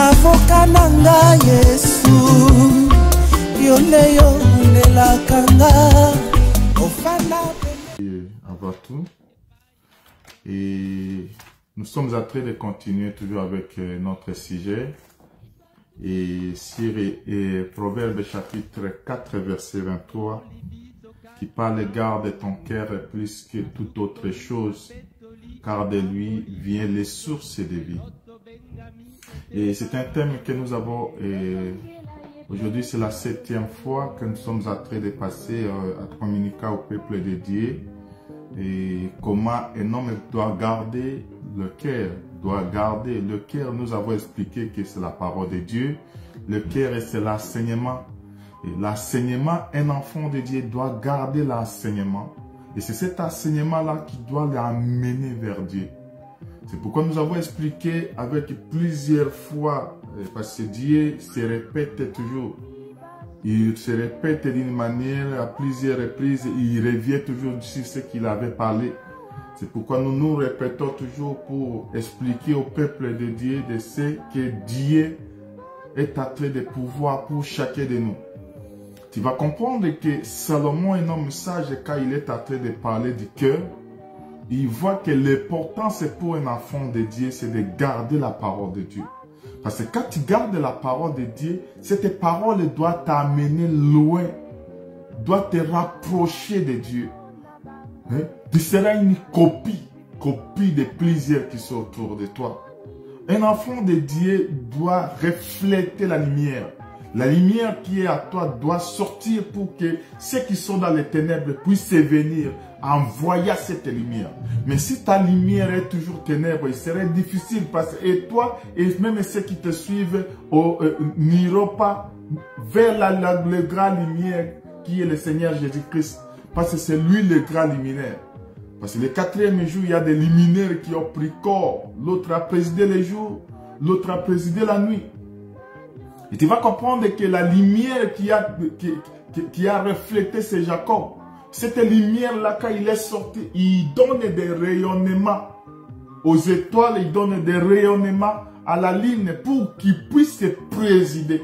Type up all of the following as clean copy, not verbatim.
avocat nanga Yesu yoleyo nelakanga ofana avant tout. Et nous sommes en train de continuer toujours avec notre sujet. Et sur Proverbe chapitre 4 verset 23 qui parle « Garde ton cœur plus que toute autre chose, car de lui vient les sources de vie. » Et c'est un thème que nous avons, aujourd'hui c'est la 7e fois que nous sommes en train de passer à communiquer au peuple de Dieu. Et comment un homme doit garder le cœur, le cœur. Nous avons expliqué que c'est la parole de Dieu. Le cœur, c'est l'enseignement. Et l'enseignement, un enfant de Dieu doit garder l'enseignement. Et c'est cet enseignement-là qui doit l'amener vers Dieu. C'est pourquoi nous avons expliqué avec plusieurs fois, parce que Dieu se répète toujours. Il se répète d'une manière à plusieurs reprises, il revient toujours sur ce qu'il avait parlé. C'est pourquoi nous nous répétons toujours pour expliquer au peuple de Dieu de ce que Dieu est en train de pouvoir pour chacun de nous. Tu vas comprendre que Salomon, un homme sage, quand il est en train de parler du cœur, il voit que l'importance pour un enfant de Dieu, c'est de garder la parole de Dieu. Parce que quand tu gardes la parole de Dieu, cette parole doit t'amener loin, doit te rapprocher de Dieu. Hein? Tu seras une copie de plusieurs qui sont autour de toi. Un enfant de Dieu doit refléter la lumière. La lumière qui est à toi doit sortir pour que ceux qui sont dans les ténèbres puissent venir en voyant cette lumière. Mais si ta lumière est toujours ténèbre, il serait difficile parce que et toi et même ceux qui te suivent n'iront pas vers la grande lumière qui est le Seigneur Jésus-Christ. Parce que c'est lui le grand luminaire. Parce que le 4e jour, il y a des luminaires qui ont pris corps. L'autre a présidé le jour, l'autre a présidé la nuit. Et tu vas comprendre que la lumière qui a reflété, c'est Jacob. Cette lumière-là, quand il est sorti, il donne des rayonnements aux étoiles, il donne des rayonnements à la ligne pour qu'il puisse se présider.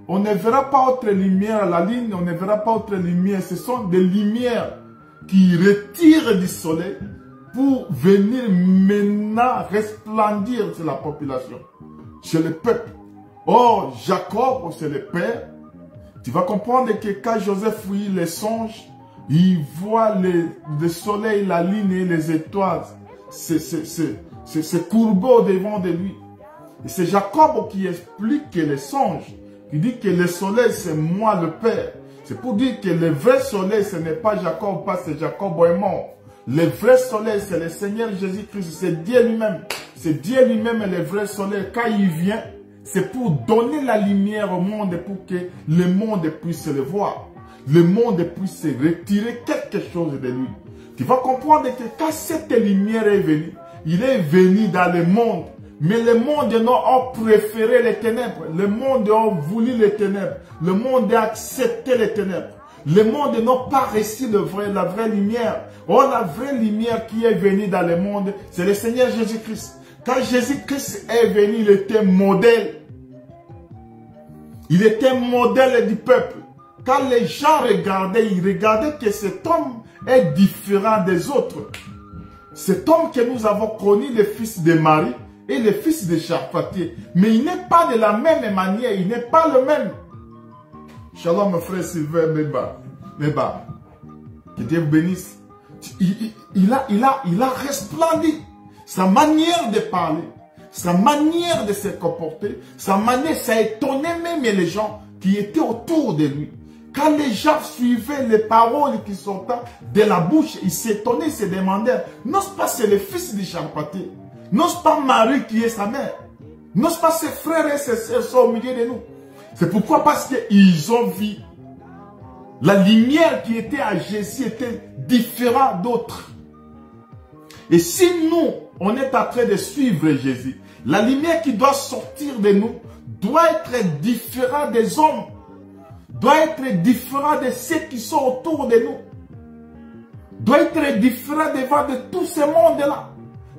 On ne verra pas autre lumière à la ligne, on ne verra pas autre lumière. Ce sont des lumières qui retirent du soleil pour venir maintenant resplendir sur la population, chez le peuple. Oh, Jacob, c'est le père. Tu vas comprendre que quand Joseph fouille les songes, il voit le soleil, la lune et les étoiles se courber au devant de lui. Et c'est Jacob qui explique que les songes, qui dit que le soleil c'est moi le père. C'est pour dire que le vrai soleil ce n'est pas Jacob, parce que Jacob est mort. Le vrai soleil c'est le Seigneur Jésus-Christ, c'est Dieu lui-même. C'est Dieu lui-même le vrai soleil. Quand il vient, c'est pour donner la lumière au monde pour que le monde puisse le voir. Le monde puisse retirer quelque chose de lui. Tu vas comprendre que quand cette lumière est venue, il est venu dans le monde. Mais le monde a préféré les ténèbres. Le monde a voulu les ténèbres. Le monde a accepté les ténèbres. Le monde n'a pas reçu la vraie lumière. Oh, la vraie lumière qui est venue dans le monde, c'est le Seigneur Jésus-Christ. Quand Jésus-Christ est venu, il était modèle. Il était modèle du peuple. Quand les gens regardaient, ils regardaient que cet homme est différent des autres. Cet homme que nous avons connu, le fils de Marie et le fils de Charpatier. Mais il n'est pas de la même manière, il n'est pas le même. Shalom, mon frère Sylvain Meba. Que Dieu vous bénisse. Il a resplendi. Sa manière de parler, sa manière de se comporter, sa manière, ça a étonné même les gens qui étaient autour de lui. Quand les gens suivaient les paroles qui sortaient de la bouche, ils s'étonnaient, ils se demandaient, n'est-ce pas c'est le fils de Charpatier? N'est-ce pas Marie qui est sa mère? N'est-ce pas ses frères et ses sœurs sont au milieu de nous? C'est pourquoi, parce qu'ils ont vu la lumière qui était à Jésus était différente d'autres. Et si nous, on est en train de suivre Jésus, la lumière qui doit sortir de nous doit être différente des hommes, doit être différente de ceux qui sont autour de nous, doit être différente devant de tout ce monde-là.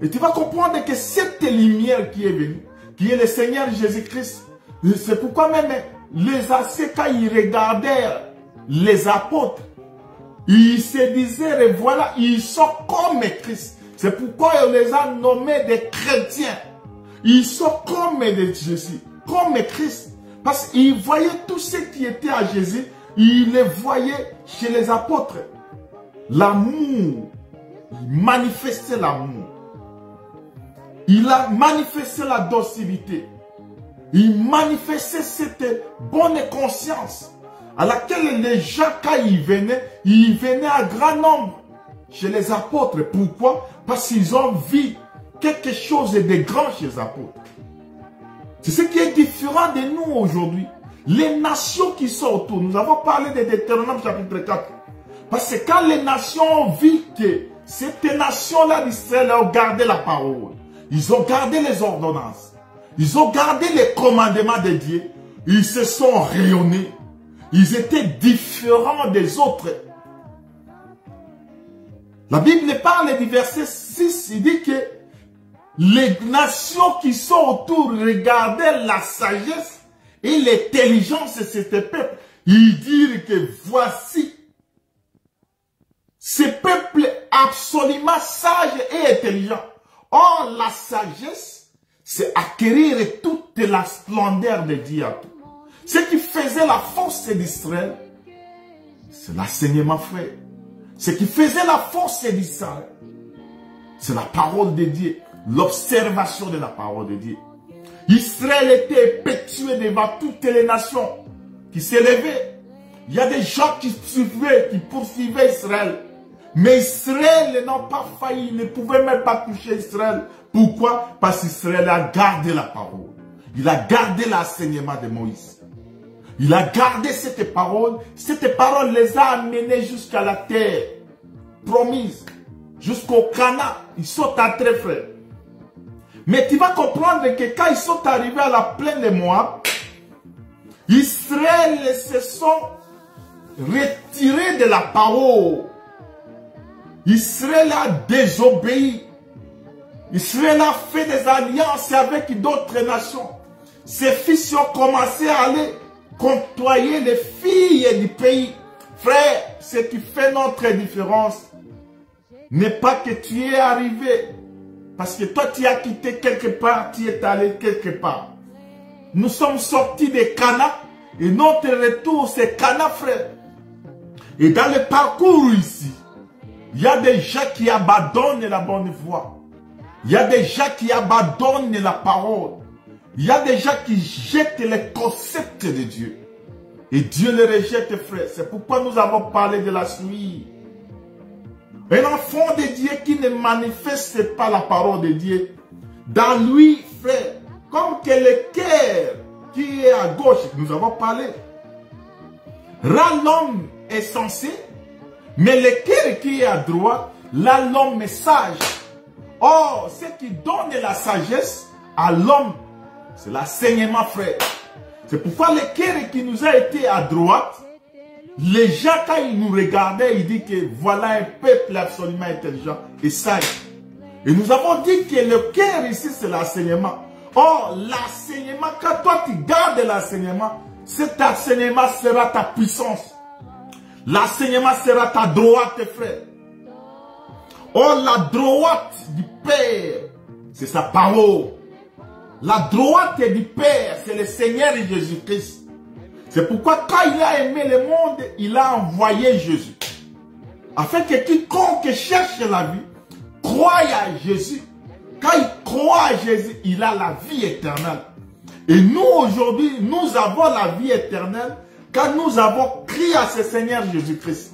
Et tu vas comprendre que cette lumière qui est venue, qui est le Seigneur Jésus-Christ. C'est pourquoi même les ascètes, quand ils regardaient les apôtres, ils se disaient, voilà, ils sont comme Christ. C'est pourquoi on les a nommés des chrétiens. Ils sont comme Jésus, comme Christ. Parce qu'ils voyaient tout ce qui était à Jésus, ils les voyaient chez les apôtres. L'amour, il manifestait l'amour. Il a manifesté la docilité. Il manifestait cette bonne conscience à laquelle les gens, quand ils venaient à grand nombre chez les apôtres. Pourquoi? Parce qu'ils ont vu quelque chose de grand chez les apôtres. C'est ce qui est différent de nous aujourd'hui. Les nations qui sont autour, nous avons parlé de Deutéronome chapitre 4. Parce que quand les nations ont vu que cette nation-là d'Israël a gardé la parole, ils ont gardé les ordonnances, ils ont gardé les commandements de Dieu, ils se sont rayonnés, ils étaient différents des autres. La Bible parle du verset 6, il dit que les nations qui sont autour regardaient la sagesse et l'intelligence de ce peuple. Ils disent que voici ce peuple absolument sage et intelligent. Or, la sagesse, c'est acquérir toute la splendeur de Dieu à tout. Ce qui faisait la force d'Israël, c'est l'enseignement frère. Ce qui faisait la force d'Israël, c'est la parole de Dieu, l'observation de la parole de Dieu. Israël était pétué devant toutes les nations qui s'élevaient. Il y a des gens qui suivaient, qui poursuivaient Israël. Mais Israël n'a pas failli, ne pouvait même pas toucher Israël. Pourquoi? Parce qu'Israël a gardé la parole. Il a gardé l'enseignement de Moïse. Il a gardé cette parole. Cette parole les a amenés jusqu'à la terre promise, jusqu'au Canaan. Ils sont entrés, frère. Mais tu vas comprendre que quand ils sont arrivés à la plaine de Moab, Israël se sont retirés de la parole. Israël a désobéi. Israël a fait des alliances avec d'autres nations. Ses fils ont commencé à aller côtoyer les filles du pays. Frère, ce qui fait notre différence n'est pas que tu es arrivé parce que toi tu as quitté quelque part, tu es allé quelque part. Nous sommes sortis de Cana et notre retour c'est Cana, frère. Et dans le parcours ici, il y a des gens qui abandonnent la bonne voie. Il y a des gens qui abandonnent la parole. Il y a des gens qui jettent les concepts de Dieu. Et Dieu les rejette, frère. C'est pourquoi nous avons parlé de la suie. Un enfant de Dieu qui ne manifeste pas la parole de Dieu, dans lui, frère, comme que le cœur qui est à gauche, nous avons parlé, rend l'homme insensé, mais le cœur qui est à droite, là l'homme est sage. Or, ce qui donne la sagesse à l'homme, c'est l'enseignement, frère. C'est pourquoi le cœur qui nous a été à droite, les gens, quand ils nous regardaient, ils disent que voilà un peuple absolument intelligent et sage. Et nous avons dit que le cœur ici, c'est l'enseignement. Or, l'enseignement, quand toi tu gardes l'enseignement, cet enseignement sera ta puissance. L'enseignement sera ta droite, frère. Or, la droite du Père, c'est sa parole. La droite du Père, c'est le Seigneur Jésus-Christ. C'est pourquoi quand il a aimé le monde, il a envoyé Jésus. Afin que quiconque cherche la vie, croie à Jésus. Quand il croit à Jésus, il a la vie éternelle. Et nous aujourd'hui, nous avons la vie éternelle quand nous avons crié à ce Seigneur Jésus-Christ.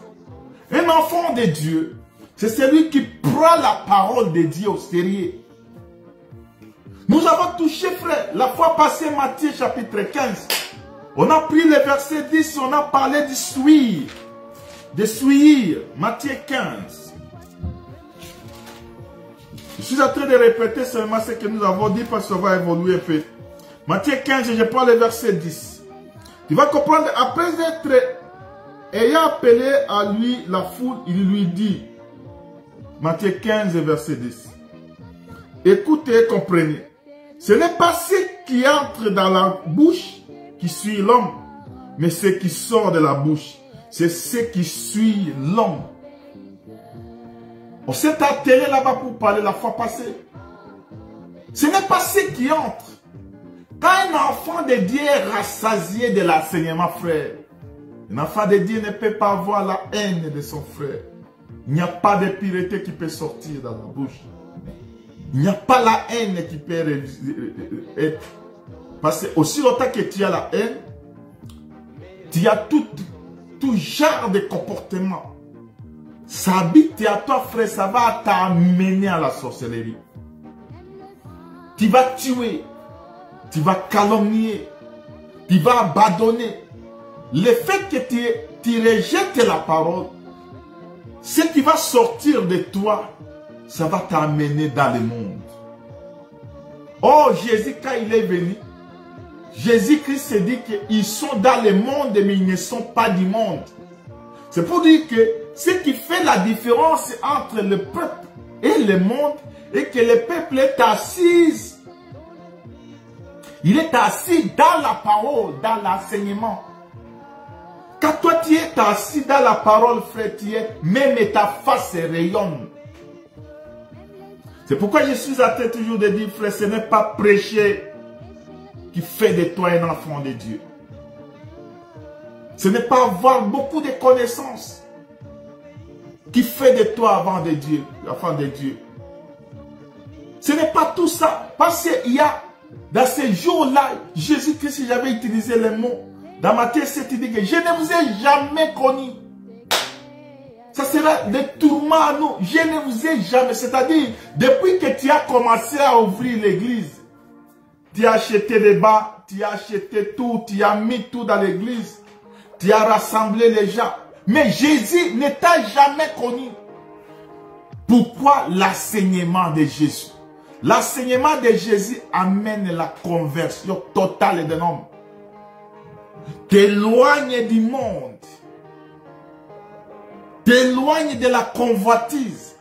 Un enfant de Dieu, c'est celui qui prend la parole de Dieu au sérieux. Nous avons touché, frère, la fois passée, Matthieu chapitre 15. On a pris le verset 10, on a parlé du suivre. De suivre, Matthieu 15. Je suis en train de répéter seulement ce que nous avons dit parce qu'on va évoluer un peu. Matthieu 15, je prends le verset 10. Tu vas comprendre, après être ayant appelé à lui la foule, il lui dit, Matthieu 15, verset 10. Écoutez et comprenez. Ce n'est pas ce qui entre dans la bouche qui suit l'homme, mais ce qui sort de la bouche, c'est ce qui suit l'homme. On s'est atterré là-bas pour parler la fois passée. Ce n'est pas ce qui entre. Quand un enfant de Dieu est rassasié de l'enseignement, frère, un enfant de Dieu ne peut pas avoir la haine de son frère. Il n'y a pas de pureté qui peut sortir dans la bouche. Il n'y a pas la haine qui peut être. Parce que aussi longtemps que tu as la haine, tu as tout genre de comportement. Ça habite à toi, frère, ça va t'amener à la sorcellerie. Tu vas tuer, tu vas calomnier, tu vas abandonner. Le fait que tu rejettes la parole, ce qui va sortir de toi, ça va t'amener dans le monde. Oh, Jésus, quand il est venu, Jésus-Christ s'est dit qu'ils sont dans le monde, mais ils ne sont pas du monde. C'est pour dire que ce qui fait la différence entre le peuple et le monde, est que le peuple est assis. Il est assis dans la parole, dans l'enseignement. Quand toi tu es assis dans la parole, frère, même ta face rayonne. C'est pourquoi je suis en train toujours de dire, frère, ce n'est pas prêcher qui fait de toi un enfant de Dieu. Ce n'est pas avoir beaucoup de connaissances qui fait de toi enfant de Dieu. Ce n'est pas tout ça. Parce qu'il y a, dans ces jours-là, Jésus-Christ, si j'avais utilisé les mots, dans Matthieu 7, il dit que je ne vous ai jamais connu. Ça sera des tourments à nous. Je ne vous ai jamais. C'est-à-dire, depuis que tu as commencé à ouvrir l'église, tu as acheté des bas, tu as acheté tout, tu as mis tout dans l'église, tu as rassemblé les gens. Mais Jésus ne t'a jamais connu. Pourquoi l'enseignement de Jésus? L'enseignement de Jésus amène la conversion totale de l'homme. T'éloigne du monde. T'éloigne de la convoitise.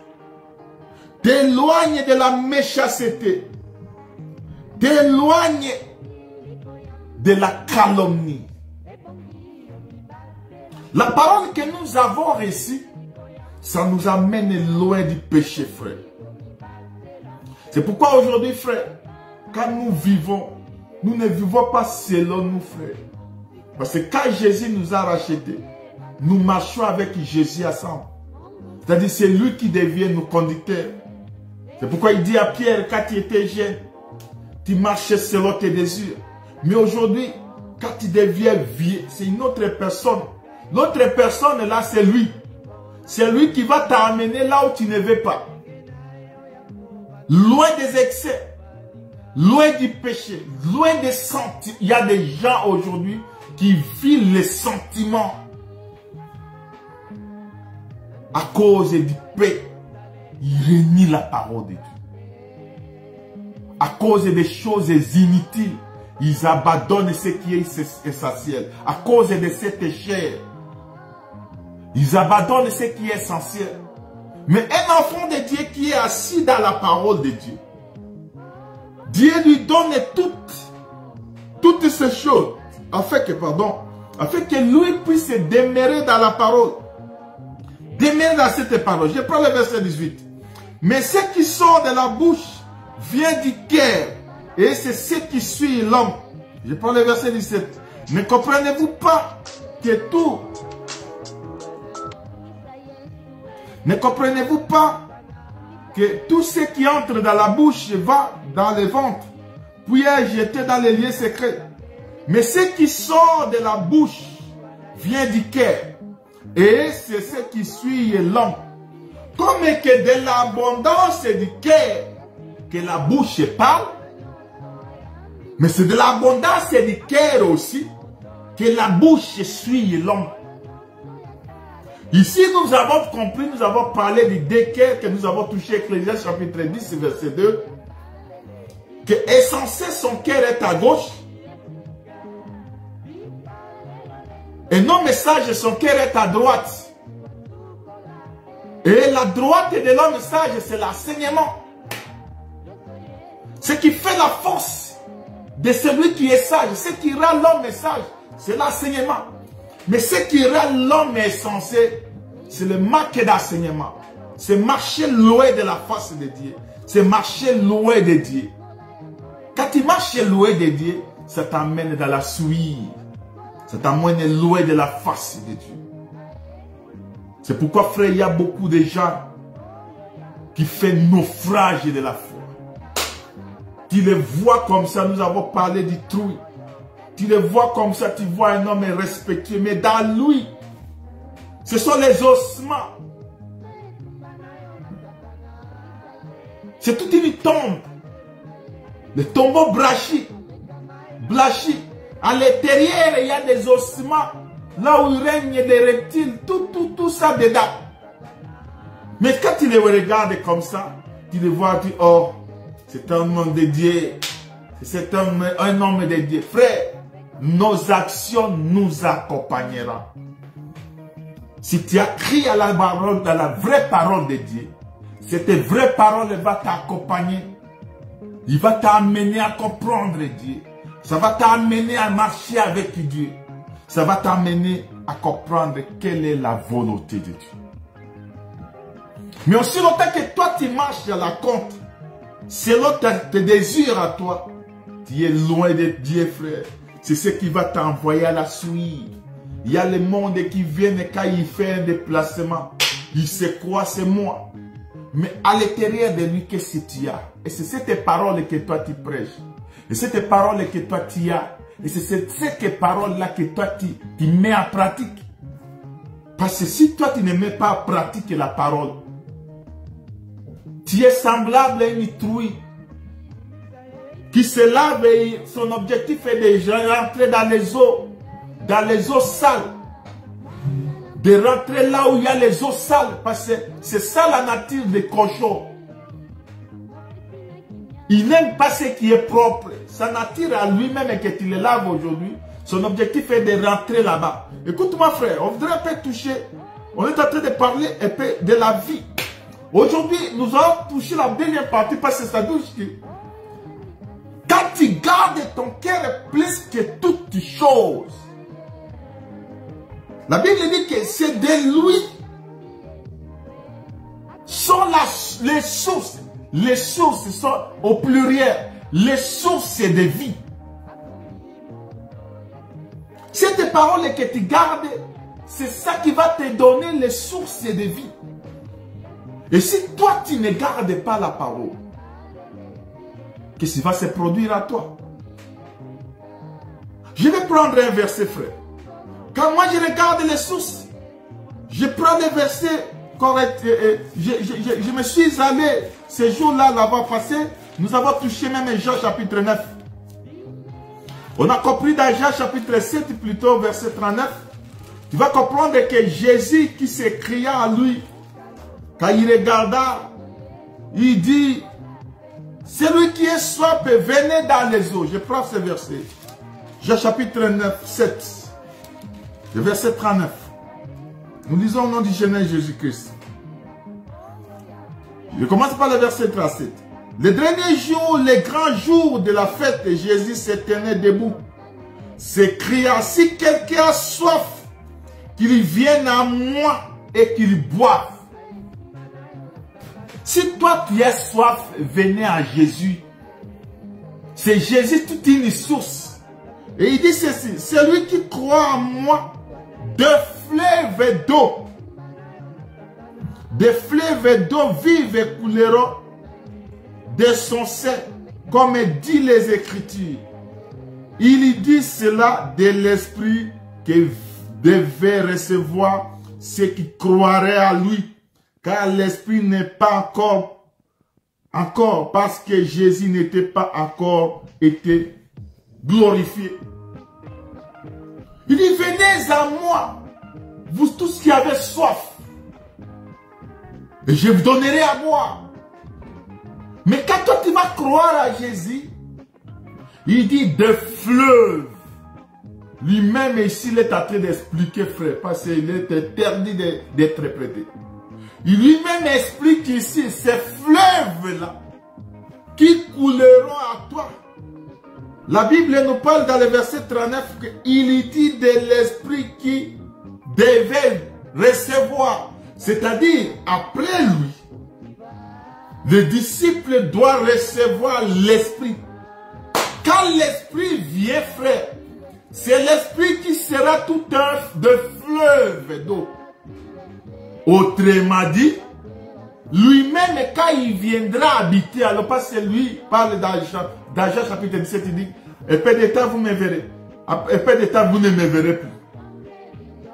T'éloigne de la méchanceté. T'éloigne de la calomnie. La parole que nous avons reçue, ça nous amène loin du péché, frère. C'est pourquoi aujourd'hui, frère, quand nous vivons, nous ne vivons pas selon nous, frère. Parce que quand Jésus nous a rachetés, nous marchons avec Jésus ensemble. C'est-à-dire, c'est lui qui devient nos conducteurs. C'est pourquoi il dit à Pierre, quand tu étais jeune, tu marchais selon tes désirs. Mais aujourd'hui, quand tu deviens vieux, c'est une autre personne. L'autre personne là, c'est lui. C'est lui qui va t'amener là où tu ne veux pas. Loin des excès, loin du péché, loin des sentiments. Il y a des gens aujourd'hui qui vivent les sentiments à cause du péché. Ils renient la parole de Dieu. À cause des choses inutiles, ils abandonnent ce qui est essentiel. À cause de cette chair, ils abandonnent ce qui est essentiel. Mais un enfant de Dieu qui est assis dans la parole de Dieu, Dieu lui donne toutes ces choses, afin que lui puisse demeurer dans la parole. Demeurer dans cette parole. Je prends le verset 18. Mais ce qui sort de la bouche vient du cœur, et c'est ce qui suit l'homme. Je prends le verset 17. Ne comprenez-vous pas que tout... Ne comprenez-vous pas que tout ce qui entre dans la bouche va dans le ventre, puis est jeté dans les lieux secrets? Mais ce qui sort de la bouche vient du cœur, et c'est ce qui suit l'homme. Comme que de l'abondance du cœur que la bouche parle, mais c'est de l'abondance du cœur aussi que la bouche suit l'homme. Ici, nous avons compris, nous avons parlé du deux cœurs que nous avons touché, Ecclésiaste chapitre 10, verset 2, que est censé son cœur est à gauche, et non message, son cœur est à droite. Et la droite de l'homme sage, c'est l'enseignement. Ce qui fait la force de celui qui est sage. Ce qui rend l'homme sage, c'est l'enseignement. Mais ce qui rend l'homme insensé, c'est le manque d'enseignement. C'est marcher loin de la face de Dieu. C'est marcher loin de Dieu. Quand tu marches loin de Dieu, ça t'amène dans la souillure. Ça t'amène loin de la face de Dieu. C'est pourquoi, frère, il y a beaucoup de gens qui font naufrage de la foi. Tu les vois comme ça, nous avons parlé du trou. Tu les vois comme ça, tu vois un homme respectueux, mais dans lui, ce sont les ossements. C'est toute une tombe. Le tombeau blanchi. À l'intérieur, il y a des ossements. Là où il règne des reptiles. Tout ça dedans. Mais quand tu les regardes comme ça, tu les vois, tu dis, oh, c'est un homme de Dieu. C'est un homme de Dieu. Frère, nos actions nous accompagneront. Si tu as crié à la parole, dans la vraie parole de Dieu, cette vraie parole va t'accompagner. Il va t'amener à comprendre Dieu. Ça va t'amener à marcher avec Dieu. Ça va t'amener à comprendre quelle est la volonté de Dieu. Mais aussi longtemps que toi tu marches à la contre, selon tes désirs à toi, tu es loin de Dieu, frère. C'est ce qui va t'envoyer à la suite. Il y a le monde qui vient quand il fait un déplacement. Il se croit, c'est moi. Mais à l'intérieur de lui, qu'est-ce que tu as? Et c'est cette parole que toi tu prêches. Et c'est cette parole que toi tu as. Et c'est cette parole-là que toi tu mets en pratique. Parce que si toi tu ne mets pas en pratique la parole, tu es semblable à une truie qui se lave et son objectif est de rentrer dans les eaux sales. De rentrer là où il y a les eaux sales, parce que c'est ça la nature des cochons. Il n'aime pas ce qui est propre. Sa nature à lui-même que tu le laves aujourd'hui, son objectif est de rentrer là-bas. Écoute-moi frère, on voudrait un peu toucher, on est en train de parler un peu de la vie. Aujourd'hui, nous allons toucher la dernière partie parce que ça touche que quand tu gardes ton cœur plus que toutes choses, la Bible dit que c'est de lui sont les sources. Les sources sont au pluriel. Les sources de vie. Cette parole que tu gardes, c'est ça qui va te donner les sources de vie. Et si toi tu ne gardes pas la parole, qu'est-ce qui va se produire à toi? Je vais prendre un verset, frère. Quand moi je regarde les sources, je prends les versets corrects. Je me suis allé ce jour-là, là-bas passé. Nous avons touché même Jean chapitre 9. On a compris dans Jean chapitre 7, plutôt verset 39. Tu vas comprendre que Jésus qui s'écria à lui, quand il regarda, il dit, celui qui est soif, venez dans les eaux. Je prends ce verset. Jean chapitre 9, 7. Le verset 39. Nous lisons au nom du Seigneur Jésus-Christ. Je commence par le verset 37. Le dernier jour, le grand jour de la fête, Jésus se tenait debout. S'écria, si quelqu'un a soif, qu'il vienne à moi et qu'il boive. Si toi tu as soif, venez à Jésus. C'est Jésus toute une source. Et il dit ceci, celui qui croit en moi, de fleuves d'eau. Des fleuves d'eau vives couleront de son sein, comme dit les Écritures. Il dit cela de l'Esprit que devait recevoir ceux qui croiraient à lui, car l'Esprit n'est pas encore parce que Jésus n'était pas encore été glorifié. Il dit, venez à moi, vous tous qui avez soif, et je vous donnerai à boire. Mais quand toi tu vas croire à Jésus, il dit de fleuves. Lui-même ici, il est en train d'expliquer, frère, parce qu'il est interdit d'être répété. Il lui-même explique ici, ces fleuves-là, qui couleront à toi. La Bible nous parle dans le verset 39 qu'il dit de l'esprit qui devait recevoir. C'est-à-dire, après lui, le disciple doit recevoir l'esprit. Quand l'esprit vient, frère, c'est l'esprit qui sera tout un de fleuve d'eau. Autrement dit, lui-même, quand il viendra habiter, alors parce que lui parle dans Jean chapitre 17, il dit, et peu de temps vous me verrez, et peu de temps vous ne me verrez plus.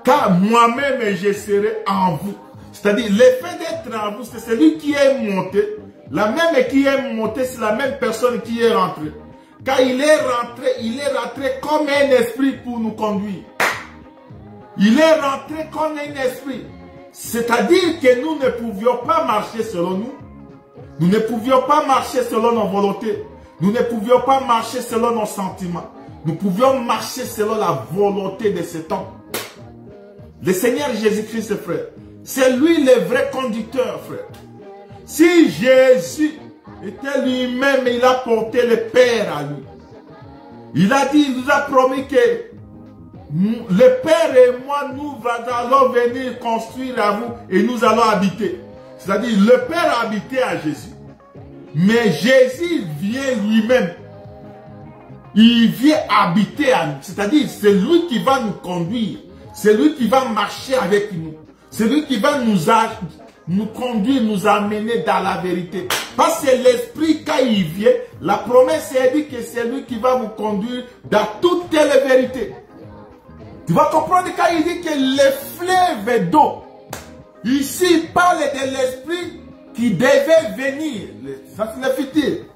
Car moi-même je serai en vous. C'est-à-dire, l'effet d'être en vous, c'est celui qui est monté. La même qui est monté, c'est la même personne qui est rentrée. Quand il est rentré comme un esprit pour nous conduire. Il est rentré comme un esprit. C'est-à-dire que nous ne pouvions pas marcher selon nous. Nous ne pouvions pas marcher selon nos volontés. Nous ne pouvions pas marcher selon nos sentiments. Nous pouvions marcher selon la volonté de cet homme. Le Seigneur Jésus-Christ, frère, c'est lui le vrai conducteur, frère. Si Jésus était lui-même, il a porté le Père à lui. Il a dit, il nous a promis que le Père et moi, nous allons venir construire à vous et nous allons habiter. C'est-à-dire, le Père a habité à Jésus. Mais Jésus vient lui-même. Il vient habiter à nous. C'est-à-dire, c'est lui qui va nous conduire. C'est lui qui va marcher avec nous. C'est lui qui va nous conduire, nous amener dans la vérité. Parce que l'Esprit, quand il vient, la promesse est dit que c'est lui qui va vous conduire dans toute la vérité. Tu vas comprendre quand il dit que les fleuves d'eau, ici il parle de l'Esprit qui devait venir. Ça c'est le futur.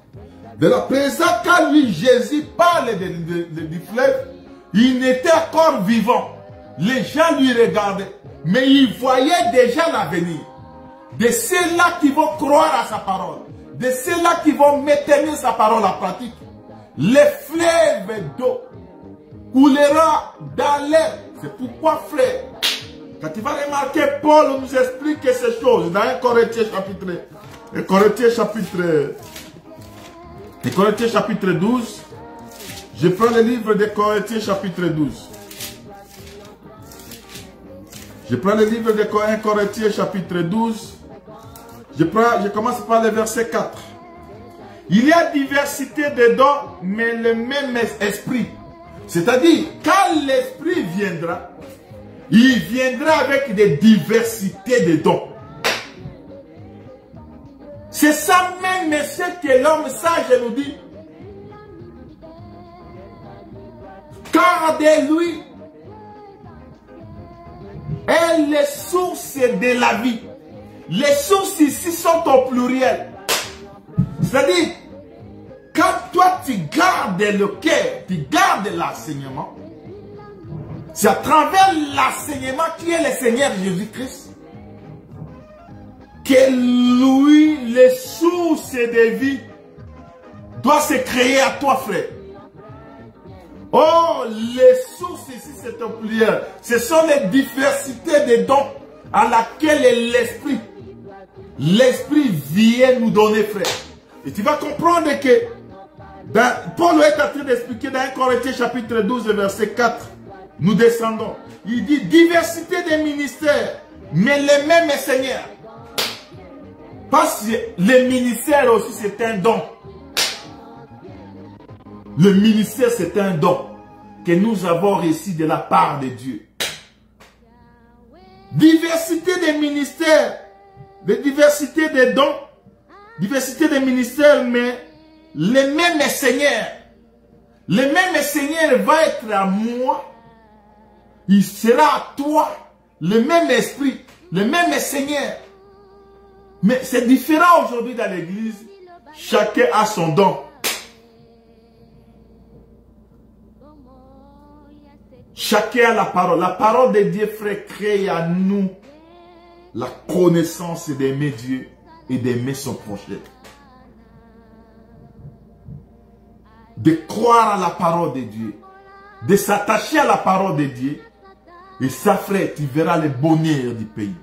De la présence, quand lui, Jésus parle du fleuve, il n'était encore vivant. Les gens lui regardaient, mais ils voyaient déjà l'avenir. De ceux-là qui vont croire à sa parole, de ceux-là qui vont maintenir sa parole en pratique, les fleuves d'eau coulera dans l'air. C'est pourquoi, frère, quand tu vas remarquer, Paul nous explique ces choses dans 1 Corinthiens chapitre 12. Je prends le livre de Corinthiens chapitre 12. Je prends le livre de 1 Corinthiens chapitre 12. Je commence par le verset 4. Il y a diversité de dons, mais le même esprit. C'est-à-dire, quand l'esprit viendra, il viendra avec des diversités de dons. C'est ça même ce que l'homme sage nous dit. Car de lui est les sources de la vie. Les sources ici sont au pluriel. C'est-à-dire, quand toi tu gardes le cœur, tu gardes l'enseignement, c'est à travers l'enseignement qui est le Seigneur Jésus-Christ que lui, les sources de vie, doit se créer à toi, frère. Oh, les sources ici, c'est au pluriel. Ce sont les diversités de dons à laquelle l'Esprit vient nous donner, frère. Et tu vas comprendre que Paul est en train d'expliquer dans 1 Corinthiens chapitre 12, verset 4. Nous descendons. Il dit diversité des ministères, mais le même Seigneur. Parce que le ministère aussi, c'est un don. Le ministère, c'est un don que nous avons reçu de la part de Dieu. Diversité des ministères, de diversité des dons, diversité des ministères, mais le même Seigneur. Le même Seigneur va être à moi. Il sera à toi. Le même esprit. Le même Seigneur. Mais c'est différent aujourd'hui dans l'église. Chacun a son don. Chacun a la parole. La parole de Dieu, frère, crée à nous la connaissance d'aimer Dieu et d'aimer son prochain. De croire à la parole de Dieu. De s'attacher à la parole de Dieu. Et ça, frère, tu verras le bonheur du pays.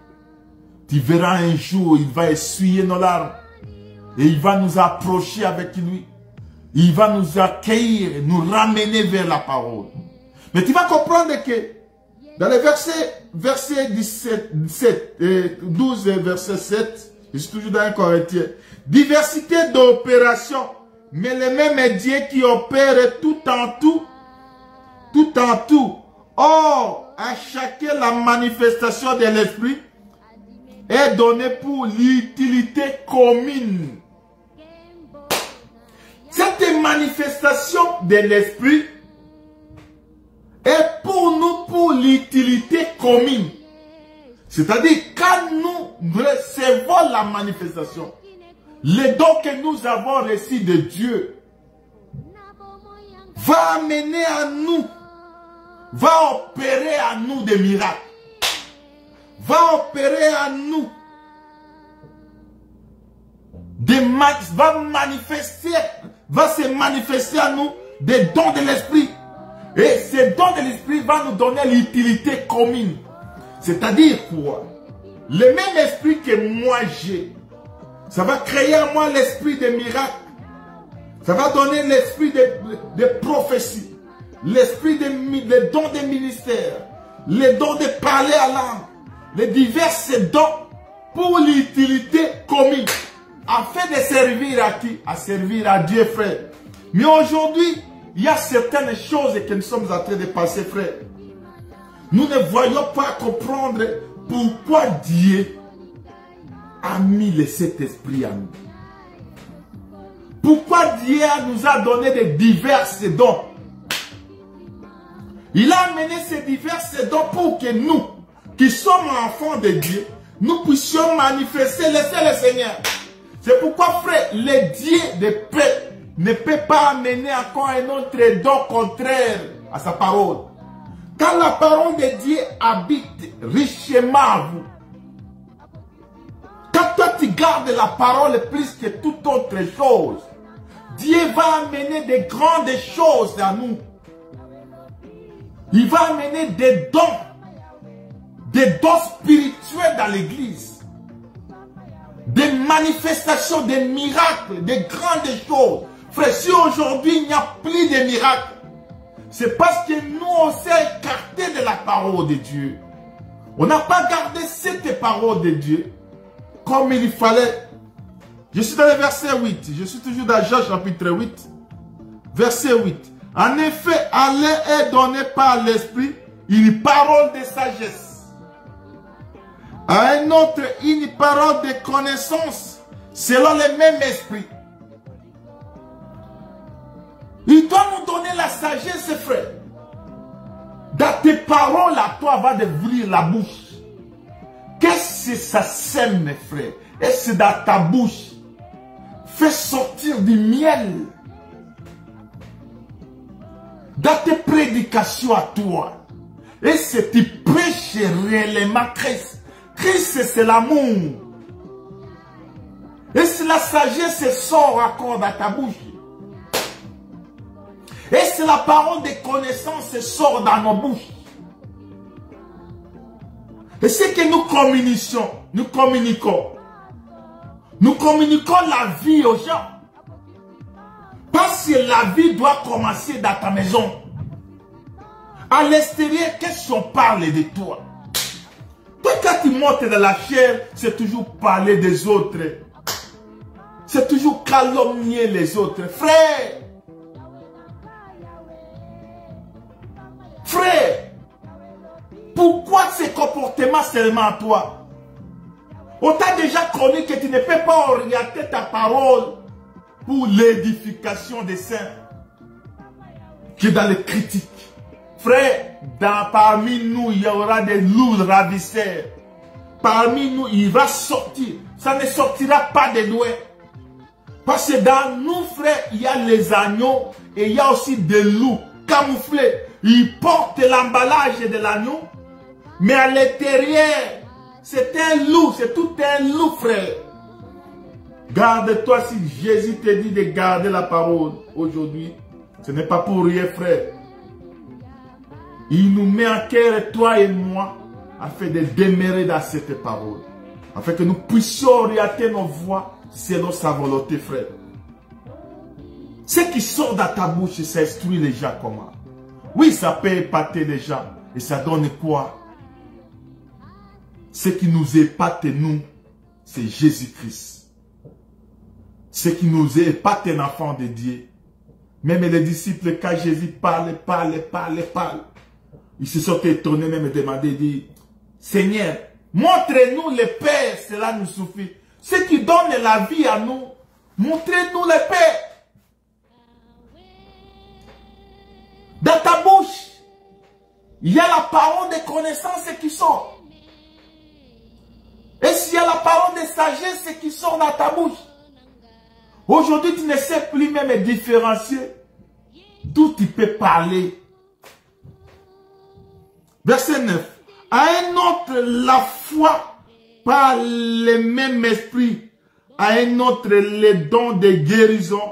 Tu verras un jour, il va essuyer nos larmes. Et il va nous approcher avec lui. il va nous accueillir, nous ramener vers la parole. Mais tu vas comprendre que dans les versets 12 et verset 7, je suis toujours dans un Corinthien, diversité d'opérations, mais le même Dieu qui opère tout en tout. Or, à chacun la manifestation de l'esprit est donnée pour l'utilité commune. Cette manifestation de l'esprit est pour nous pour l'utilité commune. C'est-à-dire, quand nous recevons la manifestation, les dons que nous avons reçus de Dieu va amener à nous, va opérer à nous des miracles, va opérer à nous, va se manifester à nous des dons de l'esprit. Et ces dons de l'esprit vont nous donner l'utilité commune. C'est-à-dire quoi? Le même esprit que moi j'ai, ça va créer en moi l'esprit des miracles. Ça va donner l'esprit de prophétie, l'esprit des dons des ministères, les dons de parler à langue, les divers dons pour l'utilité commune, afin de servir à qui? À servir à Dieu, frère. Mais aujourd'hui, il y a certaines choses que nous sommes en train de passer, frère. Nous ne voyons pas comprendre pourquoi Dieu a mis le Saint-Esprit à nous. Pourquoi Dieu nous a donné des divers dons. Il a amené ces divers dons pour que nous, qui sommes enfants de Dieu, nous puissions manifester, laisser le Seigneur. C'est pourquoi, frère, le Dieu de paix ne peut pas amener encore un autre don contraire à sa parole. Quand la parole de Dieu habite richement à vous, quand toi tu gardes la parole plus que toute autre chose, Dieu va amener des grandes choses à nous. Il va amener des dons spirituels dans l'église, des manifestations, des miracles, des grandes choses. Frère, si aujourd'hui il n'y a plus de miracles, c'est parce que nous on s'est écarté de la parole de Dieu. On n'a pas gardé cette parole de Dieu comme il fallait. Je suis dans le verset 8. Je suis toujours dans Jean chapitre 8. Verset 8. En effet, à l'un est donné par l'Esprit une parole de sagesse. À un autre, une parole de connaissance selon le même esprit. Il doit nous donner la sagesse, frère. Dans tes paroles, à toi, va d'ouvrir la bouche. Qu'est-ce que ça sème, mes frères? Est-ce dans ta bouche? Fais sortir du miel. Dans tes prédications à toi. Est-ce que tu prêches réellement Christ? Christ, c'est l'amour. Est-ce que la sagesse sort encore dans ta bouche? Est-ce que la parole de connaissance sort dans nos bouches? Et c'est que nous communiquons. Nous communiquons la vie aux gens. Parce que la vie doit commencer dans ta maison. À l'extérieur, qu'est-ce qu'on parle de toi? Toi, quand tu montes dans la chair, c'est toujours parler des autres. C'est toujours calomnier les autres. Frère, pourquoi ces comportements seulement à toi? On t'a déjà connu que tu ne peux pas orienter ta parole pour l'édification des saints, que dans les critiques. Frère, parmi nous, il y aura des loups ravisseurs. Parmi nous, il va sortir. Ça ne sortira pas de loin. Parce que dans nous, frère, il y a les agneaux et il y a aussi des loups camouflés. Ils portent l'emballage de l'agneau, mais à l'intérieur, c'est un loup, c'est tout un loup, frère. Garde-toi si Jésus te dit de garder la parole aujourd'hui. Ce n'est pas pour rien, frère. Il nous met en cœur, toi et moi, afin de demeurer dans cette parole. Afin que nous puissions orienter nos voies selon sa volonté, frère. Ce qui sort de ta bouche, ça instruit les gens comment? Oui, ça peut épater les gens. Et ça donne quoi? Ce qui nous épate, nous, c'est Jésus-Christ. Ce qui nous épate, un enfant de Dieu. Même les disciples, quand Jésus parle, ils se sont étonnés, même demandé, dit, Seigneur, montrez-nous le Père, cela nous suffit. Ce qui donne la vie à nous, montrez-nous le Père. Dans ta bouche, il y a la parole de connaissance qui sort. Et s'il y a la parole de sagesse qui sort dans ta bouche, aujourd'hui tu ne sais plus même différencier d'où tu peux parler. Verset 9. À un autre, la foi par le même esprit. À un autre, les dons de guérison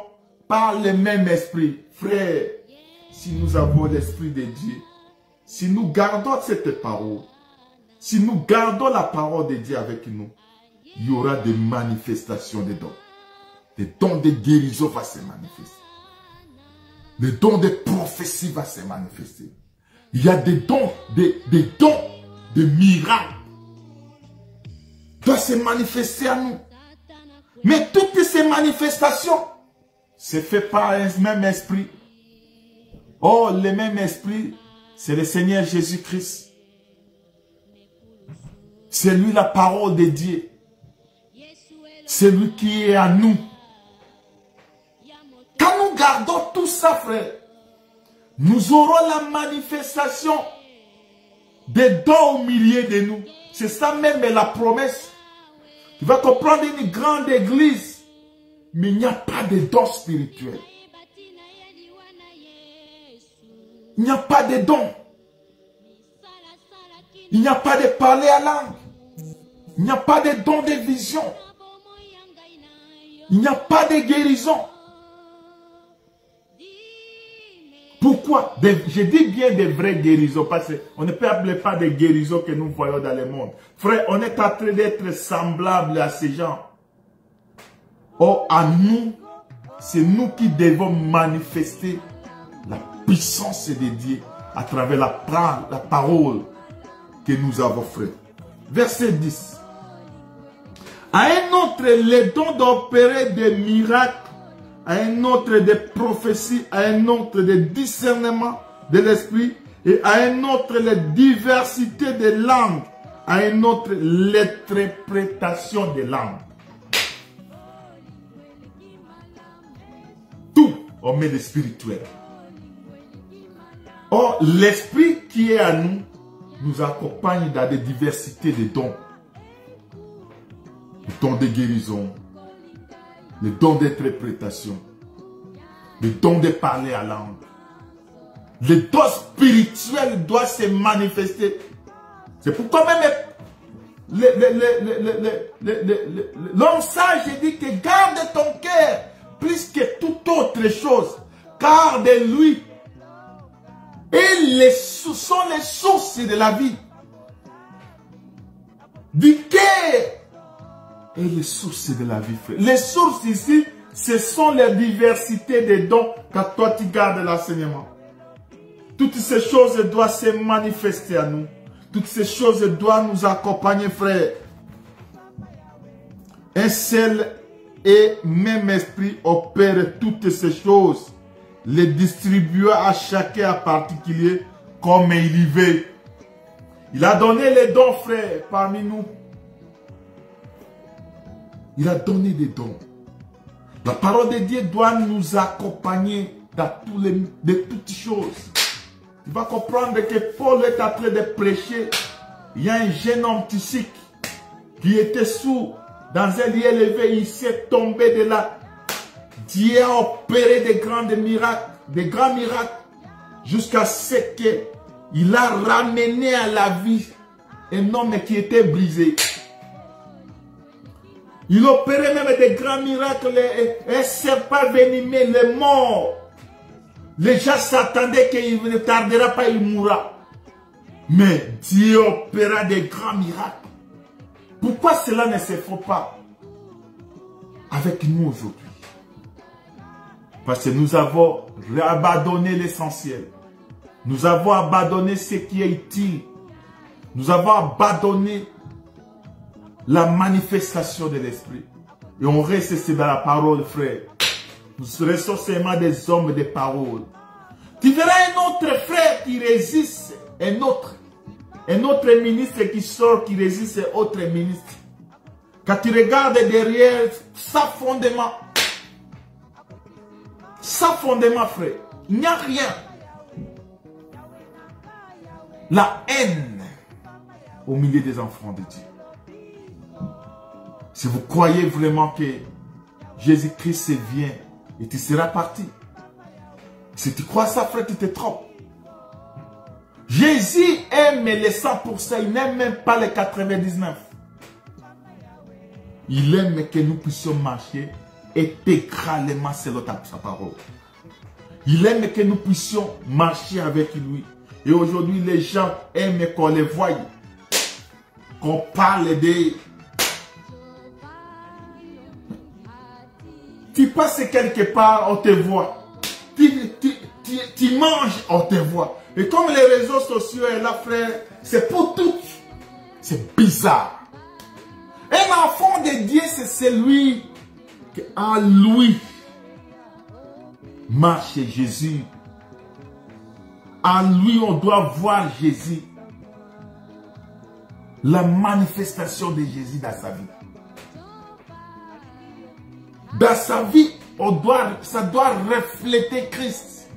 par le même esprit. Frère, si nous avons l'esprit de Dieu, si nous gardons cette parole, si nous gardons la parole de Dieu avec nous, il y aura des manifestations de dons. Les dons de guérison vont se manifester. Les dons de prophétie vont se manifester. Il y a des dons, de miracles doivent se manifester à nous. Mais toutes ces manifestations, c'est fait par un même esprit. Oh, le même esprit, c'est le Seigneur Jésus-Christ. C'est lui la parole de Dieu. C'est lui qui est à nous. Quand nous gardons tout ça, frère, nous aurons la manifestation des dons au milieu de nous. C'est ça même la promesse. Tu vas comprendre une grande église, mais il n'y a pas de dons spirituels. Il n'y a pas de dons. Il n'y a pas de parler à langue. Il n'y a pas de dons de vision. Il n'y a pas de guérison. Pourquoi? Je dis bien des vraies guérisons, parce qu'on ne peut appeler pas des guérisons que nous voyons dans le monde. Frère, on est en train d'être semblable à ces gens. Or, à nous, c'est nous qui devons manifester la puissance de Dieu à travers la parole que nous avons, frère. Verset 10. À un autre, les dons d'opérer des miracles, à un autre des prophéties, à un autre des discernements de l'esprit, et à un autre les diversités de langues, à un autre l'interprétation des langues. Tout, on met le spirituel. Or, l'esprit qui est à nous, nous accompagne dans des diversités de dons. Le don de guérison, le don d'interprétation, le don de parler à langue. Le don spirituel doit se manifester. C'est pourquoi même l'homme sage dit que garde ton cœur plus que toute autre chose, car de lui et sont les sources de la vie. Du cœur et les sources de la vie, frère. Les sources ici, ce sont les diversités des dons quand toi tu gardes l'enseignement. Toutes ces choses doivent se manifester à nous. Toutes ces choses doivent nous accompagner, frère. Un seul et même esprit opère toutes ces choses, les distribuant à chacun en particulier comme il y veut. Il a donné les dons, frère, parmi nous. Il a donné des dons. La parole de Dieu doit nous accompagner dans toutes choses. Tu vas comprendre que Paul est en train de prêcher. Il y a un jeune homme psychique qui était sourd dans un lieu élevé. Il s'est tombé de là. Dieu a opéré des grands miracles, jusqu'à ce qu'il a ramené à la vie un homme qui était brisé. Il opérait même des grands miracles, un serpent venimeux, les morts. Les gens s'attendaient qu'il ne tardera pas, il mourra. Mais Dieu opéra des grands miracles. Pourquoi cela ne se fait pas avec nous aujourd'hui? Parce que nous avons abandonné l'essentiel. Nous avons abandonné ce qui est utile. Nous avons abandonné la manifestation de l'esprit. Et on reste dans la parole, frère. Nous restons seulement des hommes de parole. Tu verras un autre frère qui résiste, un autre ministre qui sort, qui résiste à autre ministre. Quand tu regardes derrière, sa fondement, frère, il n'y a rien. La haine au milieu des enfants de Dieu. Si vous croyez vraiment que Jésus-Christ vient et tu seras parti. Si tu crois ça, frère, tu te trompes. Jésus aime les 100%, il n'aime même pas les 99%. Il aime que nous puissions marcher intégralement selon sa parole. Il aime que nous puissions marcher avec lui. Et aujourd'hui, les gens aiment qu'on les voie, qu'on parle d'eux. Tu passes quelque part, on te voit. Tu manges, on te voit. Et comme les réseaux sociaux est là, frère, c'est pour tout. C'est bizarre. Un enfant de Dieu, c'est celui qui en lui marche Jésus. En lui, on doit voir Jésus. La manifestation de Jésus dans sa vie. Dans sa vie, ça doit refléter Christ.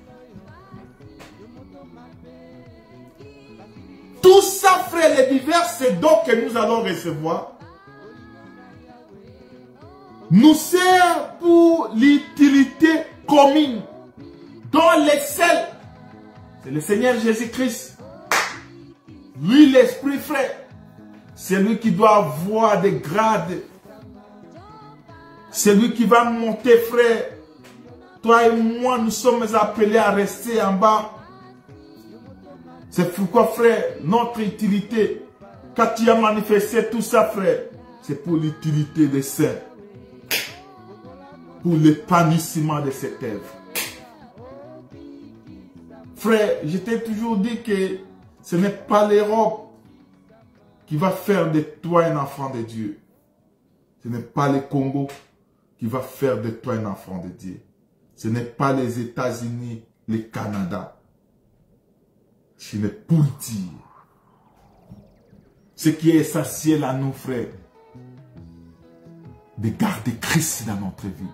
Tout ça, frère, les divers dons que nous allons recevoir, nous sert pour l'utilité commune, dont l'excel, c'est le Seigneur Jésus-Christ. Lui, l'Esprit, frère, c'est lui qui doit avoir des grades. C'est lui qui va monter, frère. Toi et moi, nous sommes appelés à rester en bas. C'est pourquoi, frère, notre utilité, quand tu as manifesté tout ça, frère, c'est pour l'utilité des saints. Pour l'épanouissement de cette œuvre. Frère, je t'ai toujours dit que ce n'est pas l'Europe qui va faire de toi un enfant de Dieu. Ce n'est pas le Congo qui va faire de toi un enfant de Dieu. Ce n'est pas les États-Unis, le Canada. Ce n'est pour dire. Ce qui est essentiel à nous, frères, de garder Christ dans notre vie.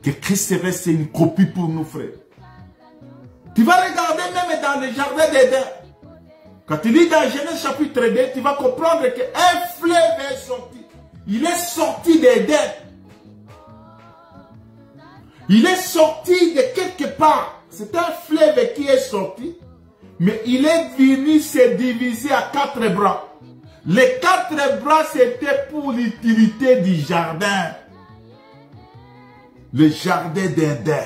Que Christ reste une copie pour nous, frères. Tu vas regarder même dans le jardin d'Éden. Quand tu lis dans Genèse chapitre 2, tu vas comprendre qu'un fleuve est sorti. Il est sorti d'Éden. Il est sorti de quelque part. C'est un fleuve qui est sorti. Mais il est venu se diviser à 4 bras. Les 4 bras, c'était pour l'utilité du jardin. Le jardin d'Éden.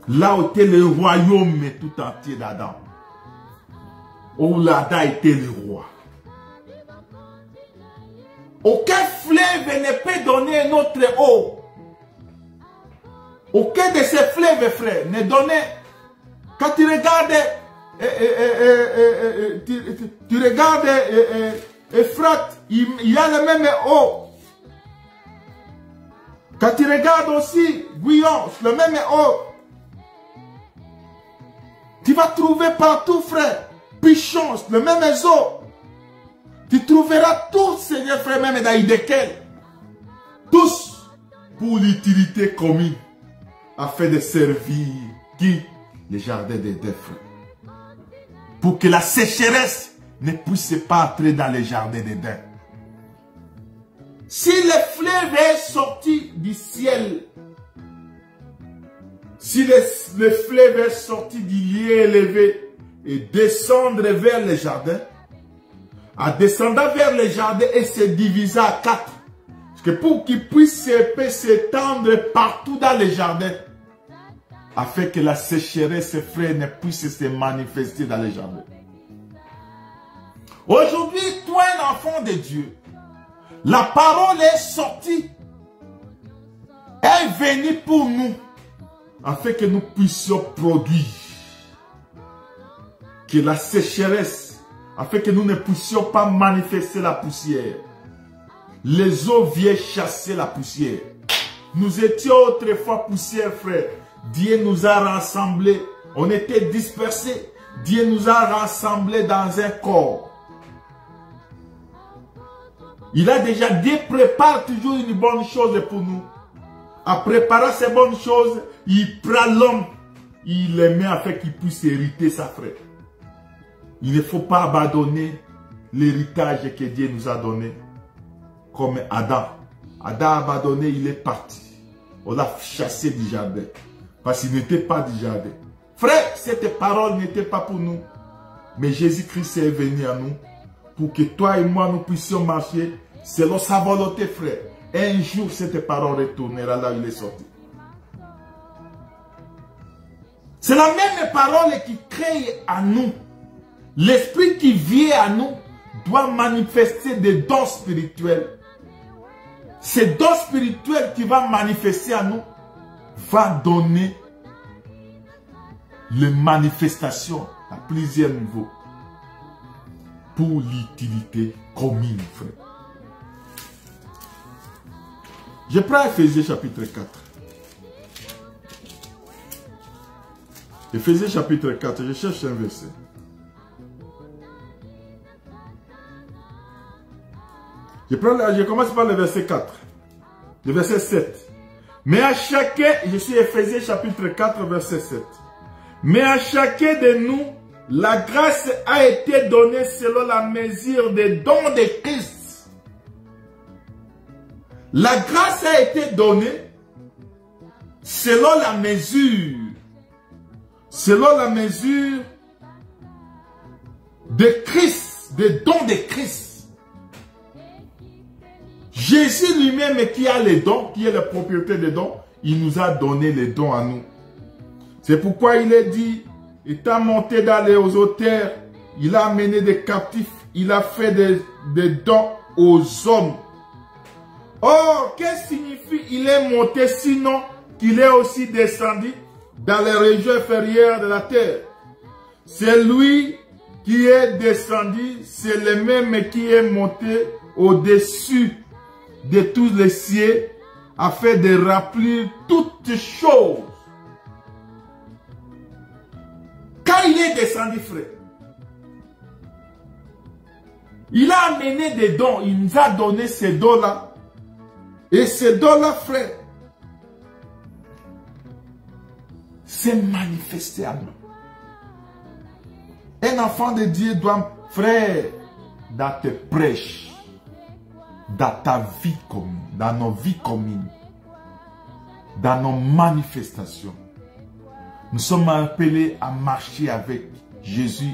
Là où était le royaume tout entier d'Adam. Où l'Adam était le roi. Aucun fleuve ne peut donner une autre eau. Aucun de ces fleuves, frère, ne donnait. Quand tu regardes, tu regardes Euphrate, il y a la même eau. Quand tu regardes aussi Guyon, le même eau. Tu vas trouver partout, frère, Pichon, le même eau. Tu trouveras tous, Seigneur, frère, même dans Idékel. Tous pour l'utilité commune, afin de servir qui? Les jardins d'Éden, frère. Pour que la sécheresse ne puisse pas entrer dans les jardins d'Éden. Si le fleuve est sorti du ciel, si le fleuve est sorti du lieu élevé et descendre vers les jardins, en descendant vers les jardins et se diviser à 4, parce que pour qu'il puisse s'étendre partout dans les jardins, afin que la sécheresse, frère, ne puisse se manifester dans les jardins. Aujourd'hui, toi, un enfant de Dieu, la parole est sortie. est venu pour nous, afin que nous puissions produire. Que la sécheresse, afin que nous ne puissions pas manifester la poussière. Les eaux viennent chasser la poussière. Nous étions autrefois poussière, frère. Dieu nous a rassemblés. On était dispersés. Dieu nous a rassemblés dans un corps. Il a déjà dit, prépare toujours une bonne chose pour nous. En préparant ces bonnes choses, il prend l'homme. Il les met afin qu'il puisse hériter sa frère. Il ne faut pas abandonner l'héritage que Dieu nous a donné. Comme Adam. Adam a abandonné, il est parti. On l'a chassé du jardin. Parce qu'il n'était pas du jardin. Frère, cette parole n'était pas pour nous. Mais Jésus-Christ est venu à nous. Pour que toi et moi, nous puissions marcher selon sa volonté, frère. Un jour, cette parole retournera là où il est sorti. C'est la même parole qui crée à nous. L'esprit qui vient à nous doit manifester des dons spirituels. Ces dons spirituels qui vont manifester à nous va donner les manifestations à plusieurs niveaux pour l'utilité commune, frère. Je prends Ephésiens chapitre 4. Ephésiens chapitre 4, je cherche un verset. Je commence par le verset 4. Le verset 7. Mais à chacun, je suis Ephésiens chapitre 4, verset 7. Mais à chacun de nous, la grâce a été donnée selon la mesure des dons de Christ. La grâce a été donnée selon la mesure. Selon la mesure de Christ, des dons de Christ. Jésus lui-même qui a les dons, qui est la propriété des dons, il nous a donné les dons à nous. C'est pourquoi il est dit, étant monté dans les hauteurs, il a amené des captifs, il a fait des dons aux hommes. Or, qu'est-ce que signifie il est monté sinon qu'il est aussi descendu dans les régions inférieures de la terre? C'est lui qui est descendu, c'est le même qui est monté au-dessus de tous les cieux afin de remplir toutes choses. Quand il est descendu, frère, il a amené des dons, il nous a donné ces dons-là. Et ces dons-là, frère, c'est manifesté à nous. Un enfant de Dieu doit, frère, dans tes prêches, dans ta vie commune, dans nos vies communes, dans nos manifestations, nous sommes appelés à marcher avec Jésus,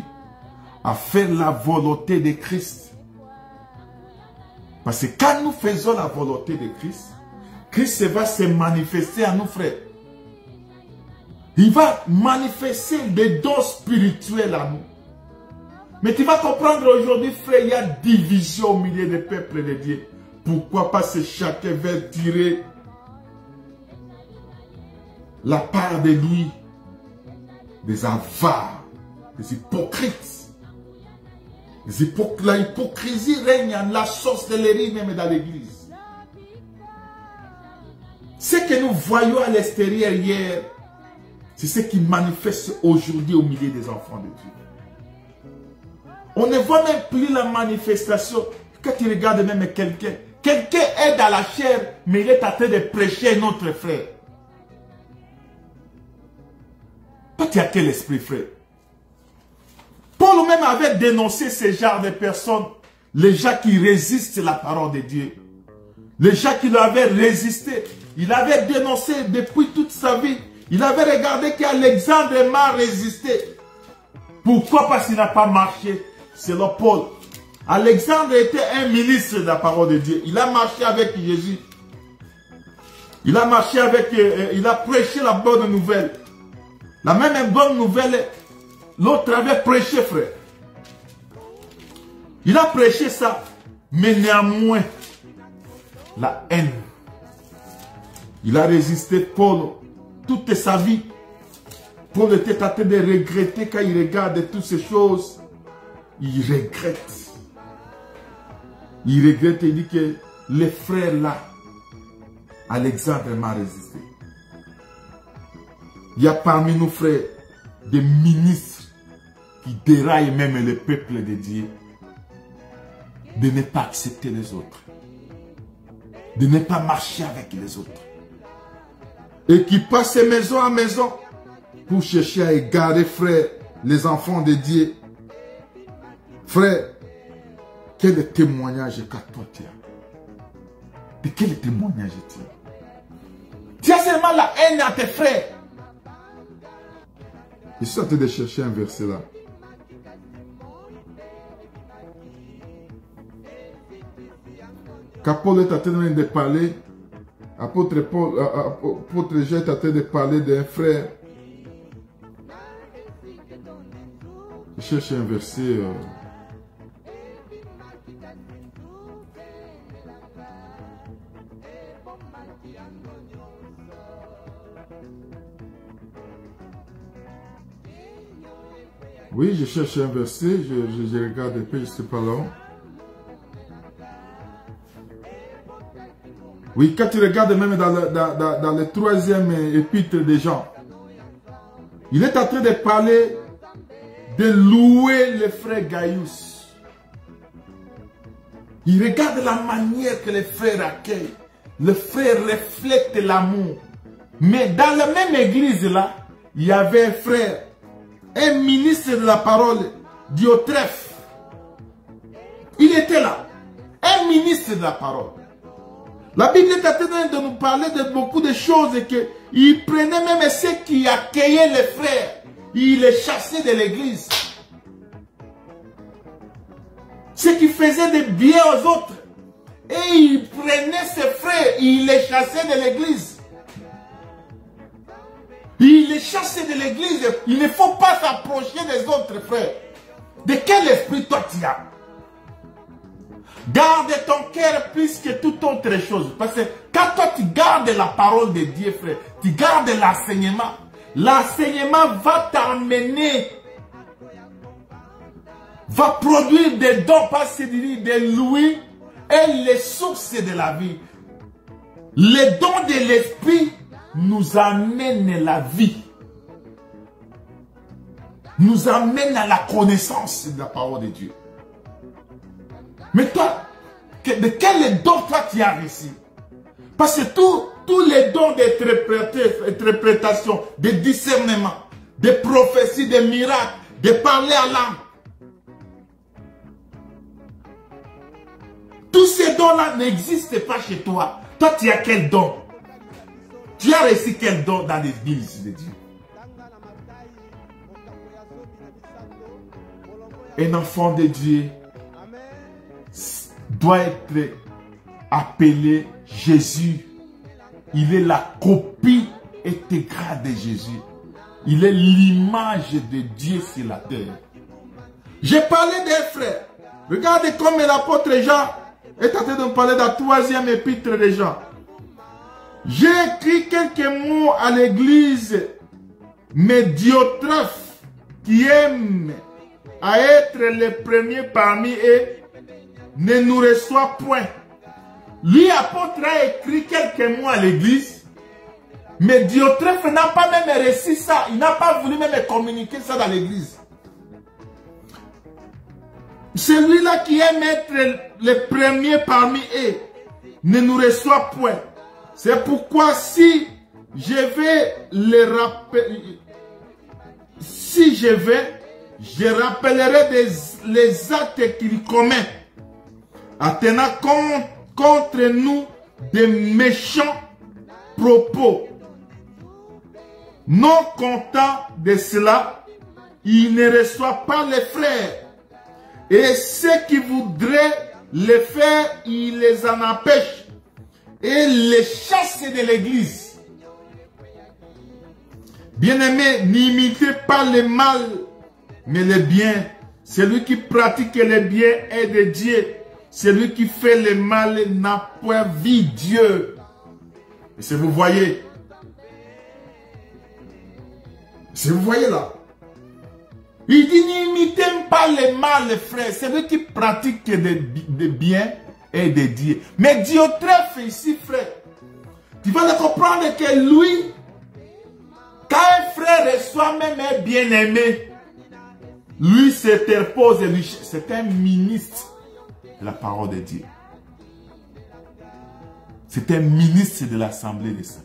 à faire la volonté de Christ. Parce que quand nous faisons la volonté de Christ, Christ va se manifester à nous, frères. Il va manifester des dons spirituels à nous. Mais tu vas comprendre aujourd'hui, frère, il y a division au milieu des peuples de Dieu. Pourquoi? Parce que chacun veut tirer la part de lui, des avares, des hypocrites. La hypocrisie règne en la sorcellerie même dans l'église. Ce que nous voyons à l'extérieur hier, c'est ce qui manifeste aujourd'hui au milieu des enfants de Dieu. On ne voit même plus la manifestation. Quand tu regardes même quelqu'un, quelqu'un est dans la chair, mais il est en train de prêcher notre frère. Toi, tu as quel esprit, frère? Paul même avait dénoncé ce genre de personnes, les gens qui résistent à la parole de Dieu. Les gens qui l'avaient résisté. Il avait dénoncé depuis toute sa vie. Il avait regardé qu'Alexandre m'a résisté. Pourquoi? Parce qu'il n'a pas marché selon Paul. Alexandre était un ministre de la parole de Dieu. Il a marché avec Jésus. Il a marché avec... il a prêché la bonne nouvelle. La même bonne nouvelle, l'autre avait prêché, frère. Il a prêché ça. Mais néanmoins, la haine, Il a résisté, Paul, toute sa vie. Paul était en train de regretter quand il regarde toutes ces choses. Il regrette. Il regrette et il dit que les frères là, Alexandre m'a résisté. Il y a parmi nous, frères, des ministres qui déraillent même le peuple de Dieu de ne pas accepter les autres, de ne pas marcher avec les autres, et qui passent maison à maison pour chercher à égarer, frère, les enfants de Dieu. Frère, quel témoignage que toi tu as? De quel témoignage tu as? Tu as seulement la haine à tes frères. Je suis en train de chercher un verset là. Quand Paul est en train de parler, apôtre Jean est en train de parler d'un frère. Je cherche un verset. Oui, je cherche un verset, je regarde un peu, je ne sais pas là. Oui, quand tu regardes même dans le 3e épître de Jean, il est en train de parler, de louer le frère Gaius. Il regarde la manière que les frères accueillent. Le frère reflète l'amour. Mais dans la même église là, il y avait un frère, un ministre de la parole, Diotrephe. Il était là, un ministre de la parole. La Bible est en train de nous parler de beaucoup de choses et qu'il prenait même ceux qui accueillaient les frères. Il les chassait de l'église. Ceux qui faisaient des biens aux autres. Et il prenait ses frères, il les chassait de l'église. Il les chassait de l'église. Il ne faut pas s'approcher des autres frères. De quel esprit toi tu as? Garde ton cœur plus que toute autre chose. Parce que quand toi tu gardes la parole de Dieu, frère, tu gardes l'enseignement. L'enseignement va t'amener, va produire des dons, parce que des louis et les sources de la vie. Les dons de l'esprit nous amènent la vie. Nous amènent à la connaissance de la parole de Dieu. Mais toi, de quel don toi tu as reçu? Parce que tous les dons d'interprétation, de discernement, de prophétie, de miracles, de parler à l'âme, tous ces dons-là n'existent pas chez toi. Toi, tu as quel don? Tu as reçu quel don dans l'église de Dieu? Un enfant de Dieu doit être appelé Jésus. Il est la copie intégrale de Jésus. Il est l'image de Dieu sur la terre. J'ai parlé d'un frère. Regardez comme l'apôtre Jean est en train de me parler de la 3e épître de Jean. J'ai écrit quelques mots à l'église, mais Diotrephe, qui aime à être le premier parmi eux, ne nous reçoit point. Lui, apôtre, a écrit quelques mots à l'église, mais Diotrephe n'a pas même reçu ça. Il n'a pas voulu même communiquer ça dans l'église. Celui-là qui aime être le premier parmi eux ne nous reçoit point. C'est pourquoi si je vais le rappeler, je rappellerai les actes qu'il commet, en tenant contre nous des méchants propos. Non content de cela, il ne reçoit pas les frères. Et ceux qui voudraient les faire, il les en empêche et les chasse de l'église. Bien-aimés, n'imitez pas le mal, mais le bien. Celui qui pratique le bien est de Dieu. Celui qui fait le mal n'a point vu Dieu. Et si vous voyez, là, il dit, n'imitez pas les mal, les frères. C'est lui qui pratique des biens et des dieux. Mais Diotrephe ici, frère, tu vas le comprendre que lui, quand un frère reçoit même un bien-aimé, lui s'interpose et lui, c'est un ministre de la parole de Dieu. C'est un ministre de l'Assemblée des Saints.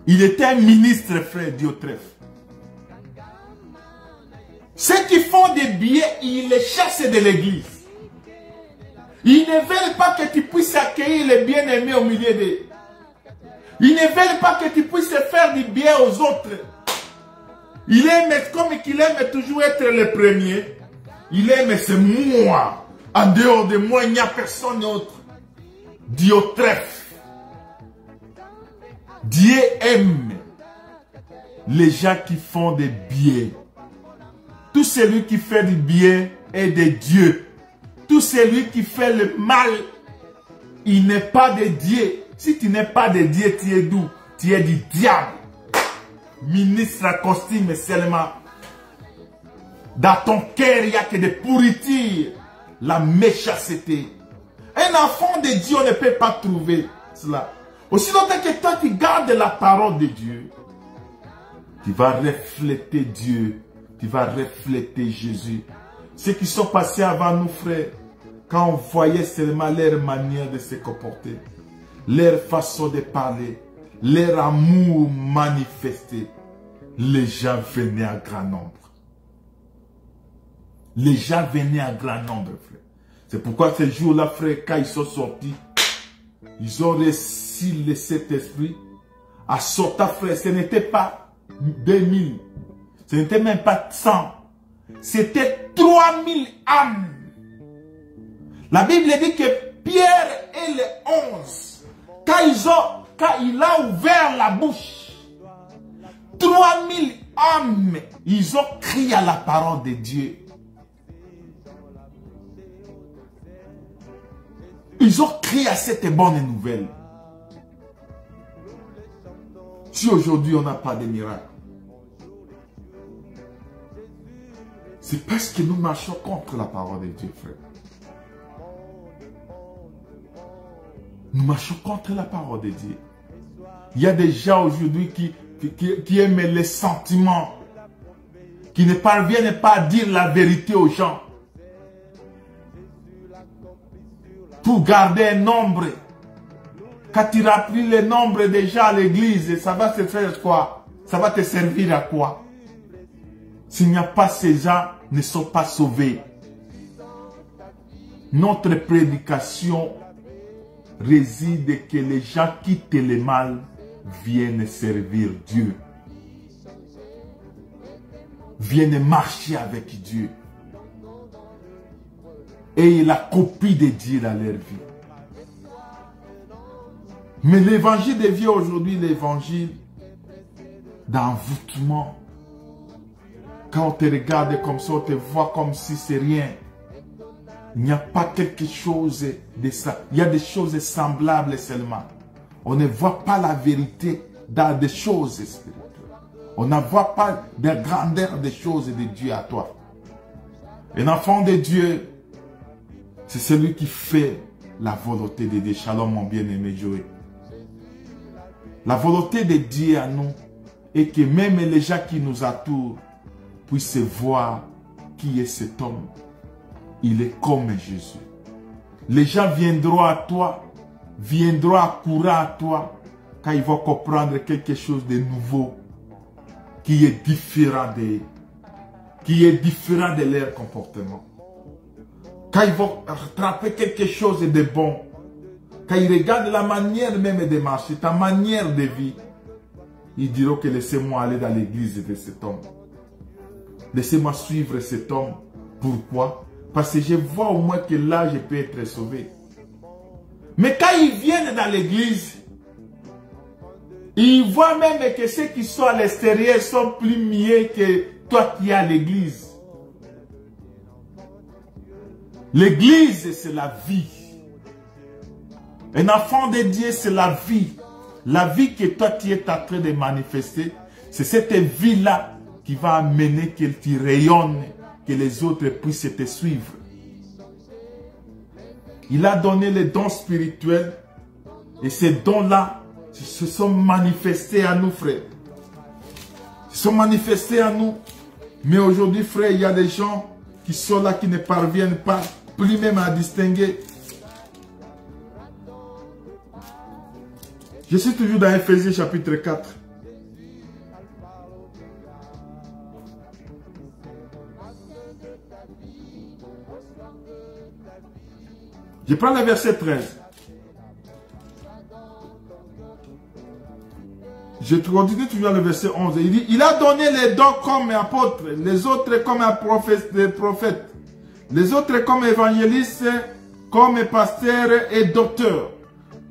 Il était un ministre, frère Diotrephe. Ceux qui font des billets, ils les chassent de l'église. Ils ne veulent pas que tu puisses accueillir les bien-aimés au milieu d'eux. Ils ne veulent pas que tu puisses faire du bien aux autres. Il aime, comme qu'il aime toujours être le premier. Il aime, c'est moi. En dehors de moi, il n'y a personne d'autre. Diotrephe. Dieu aime les gens qui font des biens. Tout celui qui fait du bien est de Dieu. Tout celui qui fait le mal, il n'est pas de Dieu. Si tu n'es pas de Dieu, tu es d'où? Tu es du diable. Ministre à costume seulement. Dans ton cœur, il n'y a que des pourritures. La méchanceté. Un enfant de Dieu ne peut pas trouver cela. Aussi longtemps que toi, tu gardes la parole de Dieu, tu vas refléter Dieu. Tu vas refléter Jésus. Ceux qui sont passés avant nous, frères, quand on voyait seulement leur manière de se comporter, leur façon de parler, leur amour manifesté, les gens venaient à grand nombre. Les gens venaient à grand nombre, frère. C'est pourquoi ce jour-là, frère, quand ils sont sortis, ils ont reçu le Saint-Esprit. À sortir, frère, ce n'était pas 2000. Ce n'était même pas 100. C'était 3000 âmes. La Bible dit que Pierre et les 11, quand il a ouvert la bouche, 3000 âmes, ils ont crié à la parole de Dieu. Ils ont crié à cette bonne nouvelle. Si aujourd'hui on n'a pas de miracle, c'est parce que nous marchons contre la parole de Dieu, frère. Nous marchons contre la parole de Dieu. Il y a des gens aujourd'hui qui aiment les sentiments, qui ne parviennent pas à dire la vérité aux gens. Pour garder un nombre. Quand tu remplis le nombre de gens à l'église, ça va te faire quoi? Ça va te servir à quoi? S'il n'y a pas ces gens, ne sont pas sauvés. Notre prédication réside que les gens quittent le mal, viennent servir Dieu. Viennent marcher avec Dieu. Et la copie de Dieu dans leur vie. Mais l'évangile devient aujourd'hui l'évangile d'envoûtement. Quand on te regarde comme ça, on te voit comme si c'est rien. Il n'y a pas quelque chose de ça. Il y a des choses semblables seulement. On ne voit pas la vérité dans des choses spirituelles. On ne voit pas la grandeur des choses de Dieu à toi. Un enfant de Dieu, c'est celui qui fait la volonté de Dieu. Shalom, mon bien-aimé Joël. La volonté de Dieu à nous est que même les gens qui nous entourent puissent voir qui est cet homme. Il est comme Jésus. Les gens viendront à toi, viendront accourir à toi quand ils vont comprendre quelque chose de nouveau qui est différent de leur comportement. Quand ils vont rattraper quelque chose de bon, quand ils regardent la manière même de marcher, ta manière de vivre, ils diront que laissez-moi aller dans l'église de cet homme. Laissez-moi suivre cet homme. Pourquoi? Parce que je vois au moins que là, je peux être sauvé. Mais quand ils viennent dans l'église, ils voient même que ceux qui sont à l'extérieur sont plus mieux que toi qui es à l'église. L'église, c'est la vie. Un enfant de Dieu, c'est la vie. La vie que toi tu es en train de manifester, c'est cette vie-là qui va amener que tu rayonnes, que les autres puissent te suivre. Il a donné les dons spirituels et ces dons-là se sont manifestés à nous, frères. Ils sont manifestés à nous. Mais aujourd'hui, frère, il y a des gens qui sont là, qui ne parviennent pas, plus même à distinguer. Je suis toujours dans Éphésiens chapitre 4. Je prends le verset 13. Je continue toujours le verset 11. Il dit, il a donné les dons comme apôtres, les autres comme prophètes, les autres comme évangélistes, comme pasteurs et docteurs,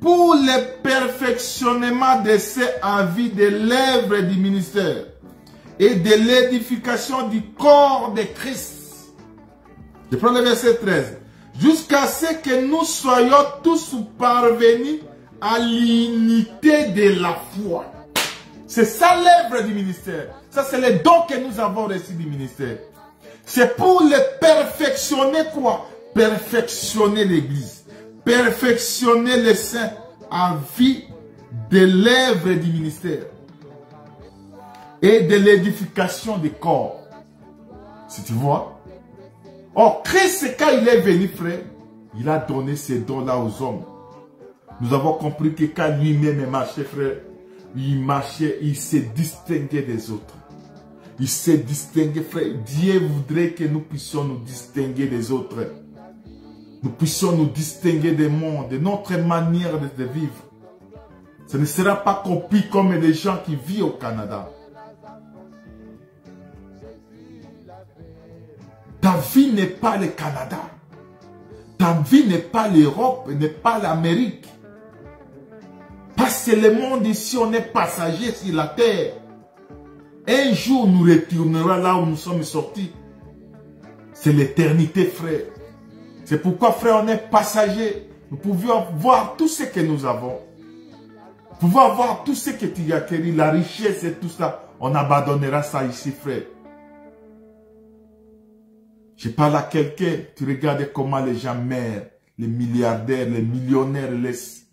pour le perfectionnement de ces avis de l'œuvre du ministère et de l'édification du corps de Christ. Je prends le verset 13. Jusqu'à ce que nous soyons tous parvenus à l'unité de la foi. C'est ça l'œuvre du ministère. Ça, c'est les dons que nous avons reçus du ministère. C'est pour le perfectionner quoi? Perfectionner l'Église. Perfectionner les saints en vie de l'œuvre du ministère. Et de l'édification des corps. Si tu vois. Or, Christ, quand il est venu, frère, il a donné ces dons-là aux hommes. Nous avons compris que quand lui-même marchait, frère, il marchait, il s'est distingué des autres. Il s'est distingué, frère. Dieu voudrait que nous puissions nous distinguer des autres. Nous puissions nous distinguer des mondes, de notre manière de vivre. Ce ne sera pas copié comme les gens qui vivent au Canada. Ta vie n'est pas le Canada. Ta vie n'est pas l'Europe, n'est pas l'Amérique. Parce que le monde ici, on est passager sur la terre. Un jour, nous retournerons là où nous sommes sortis. C'est l'éternité, frère. C'est pourquoi, frère, on est passager. Nous pouvions voir tout ce que nous avons. Nous pouvons voir tout ce que tu as acquis, la richesse et tout ça. On abandonnera ça ici, frère. Je parle à quelqu'un, tu regardes comment les gens meurent, les milliardaires, les millionnaires laissent.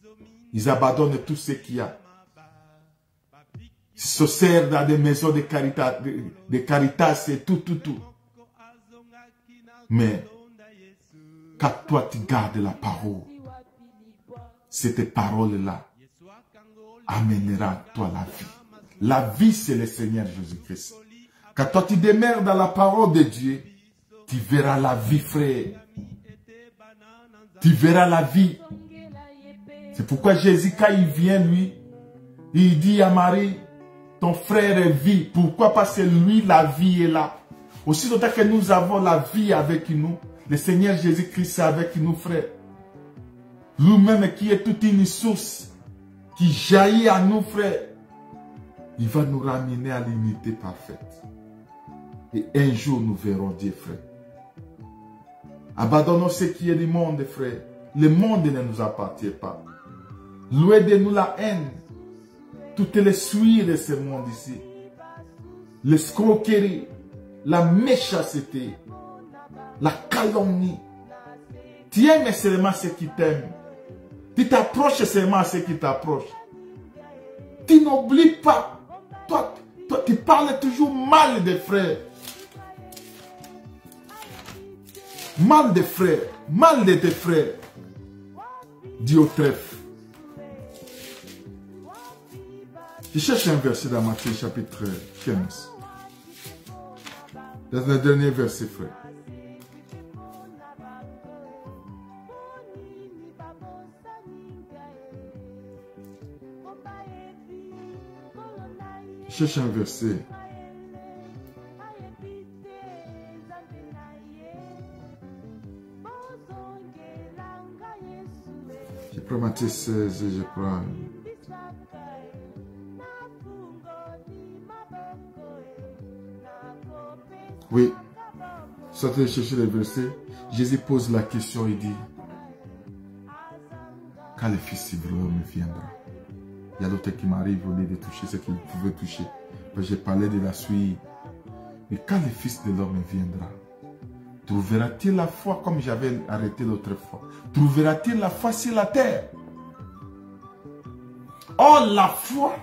Ils abandonnent tout ce qu'il y a. Ils se servent dans des maisons de caritas et tout. Mais, quand toi tu gardes la parole, cette parole-là amènera à toi la vie. La vie, c'est le Seigneur Jésus-Christ. Quand toi tu demeures dans la parole de Dieu, tu verras la vie, frère. Tu verras la vie. C'est pourquoi Jésus, quand il vient, lui, il dit à Marie, ton frère vit. Pourquoi? Parce que lui, la vie est là. Aussi longtemps que nous avons la vie avec nous, le Seigneur Jésus-Christ est avec nous, frère. Lui-même qui est toute une source, qui jaillit à nous, frère. Il va nous ramener à l'unité parfaite. Et un jour, nous verrons Dieu, frère. Abandonnons ce qui est du monde, frère. Le monde ne nous appartient pas. Loin de nous la haine. Toutes les souilles de ce monde ici. L'escroquerie. La méchanceté. La calomnie. Tu aimes seulement ceux qui t'aiment. Tu t'approches seulement à ceux qui t'approchent. Tu n'oublies pas. Toi, tu parles toujours mal des frères. Mal des frères, mal de tes frères. Dis au trèfle. Je cherche un verset dans Matthieu chapitre 15. Dans le dernier verset, frère. Je cherche un verset. Je prends Matthieu 16 et je prends... Oui. Sortez chercher le verset. Jésus pose la question, il dit, quand le Fils de l'homme viendra, Il y a l'autre qui m'arrive au lieu de toucher ce qu'il pouvait toucher. J'ai parlé de la suie. Et quand le Fils de l'homme viendra, trouvera-t-il la foi comme j'avais arrêté l'autre fois? Trouvera-t-il la foi sur la terre? Oh, la foi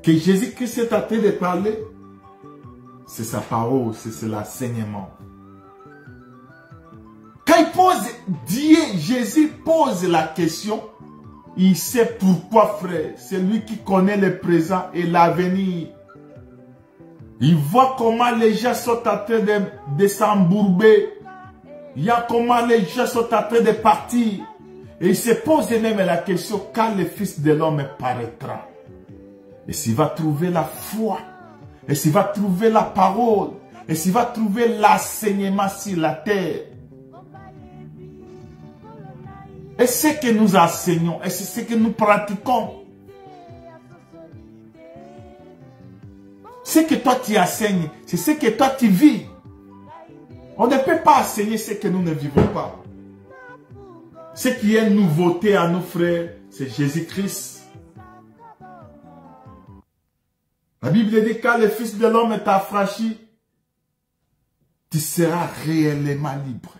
que Jésus-Christ est en train de parler, c'est sa parole, c'est l'enseignement. Quand il pose, Jésus pose la question, il sait pourquoi, frère. C'est lui qui connaît le présent et l'avenir. Il voit comment les gens sont en train de s'embourber. Il y a comment les gens sont en train de partir. Et il se pose même la question quand le Fils de l'homme paraîtra. Et s'il va trouver la foi, et s'il va trouver la parole, et s'il va trouver l'enseignement sur la terre. Et ce que nous enseignons, et c'est ce que nous pratiquons. Ce que toi tu enseignes, c'est ce que toi tu vis. On ne peut pas enseigner ce que nous ne vivons pas. Ce qui est nouveauté à nos frères, c'est Jésus-Christ. La Bible dit quand le Fils de l'homme est affranchi, tu seras réellement libre.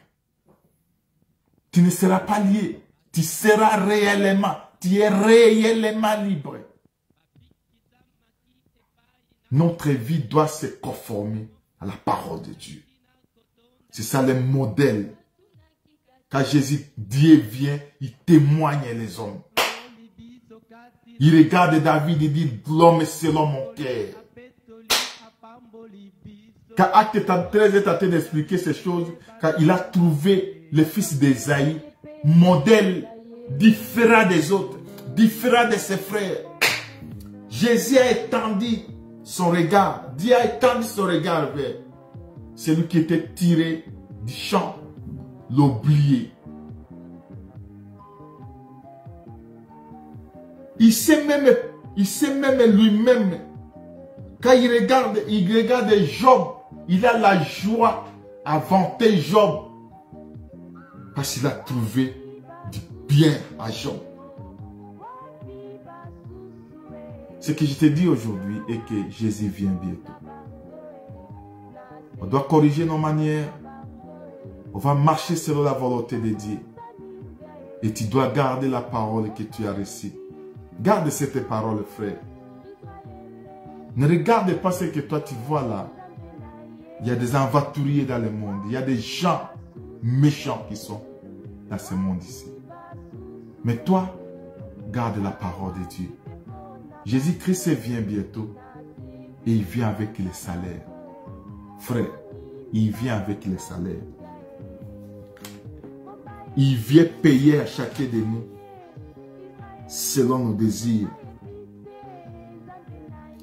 Tu ne seras pas lié. Tu seras réellement, tu es réellement libre. Notre vie doit se conformer à la parole de Dieu. C'est ça le modèle. Quand Jésus, Dieu vient, il témoigne les hommes. Il regarde David et dit, l'homme est selon mon cœur. Quand Acte 13 est en train d'expliquer ces choses, quand il a trouvé le fils d'Ésaïe, modèle différent des autres, différent de ses frères. Jésus a étendu son regard, Dieu a étendu son regard vers celui qui était tiré du champ, l'oublié. Il sait même lui-même, quand il regarde Job, il a la joie à vanter Job. Parce qu'il a trouvé du bien à Job. Ce que je te dis aujourd'hui est que Jésus vient bientôt. On doit corriger nos manières. On va marcher selon la volonté de Dieu. Et tu dois garder la parole que tu as reçue. Garde cette parole, frère. Ne regarde pas ce que toi tu vois là. Il y a des aventuriers dans le monde. Il y a des gens méchants qui sont dans ce monde ici. Mais toi, garde la parole de Dieu. Jésus-Christ vient bientôt et il vient avec les salaires. Frère, il vient avec les salaires. Il vient payer à chacun de nous selon nos désirs.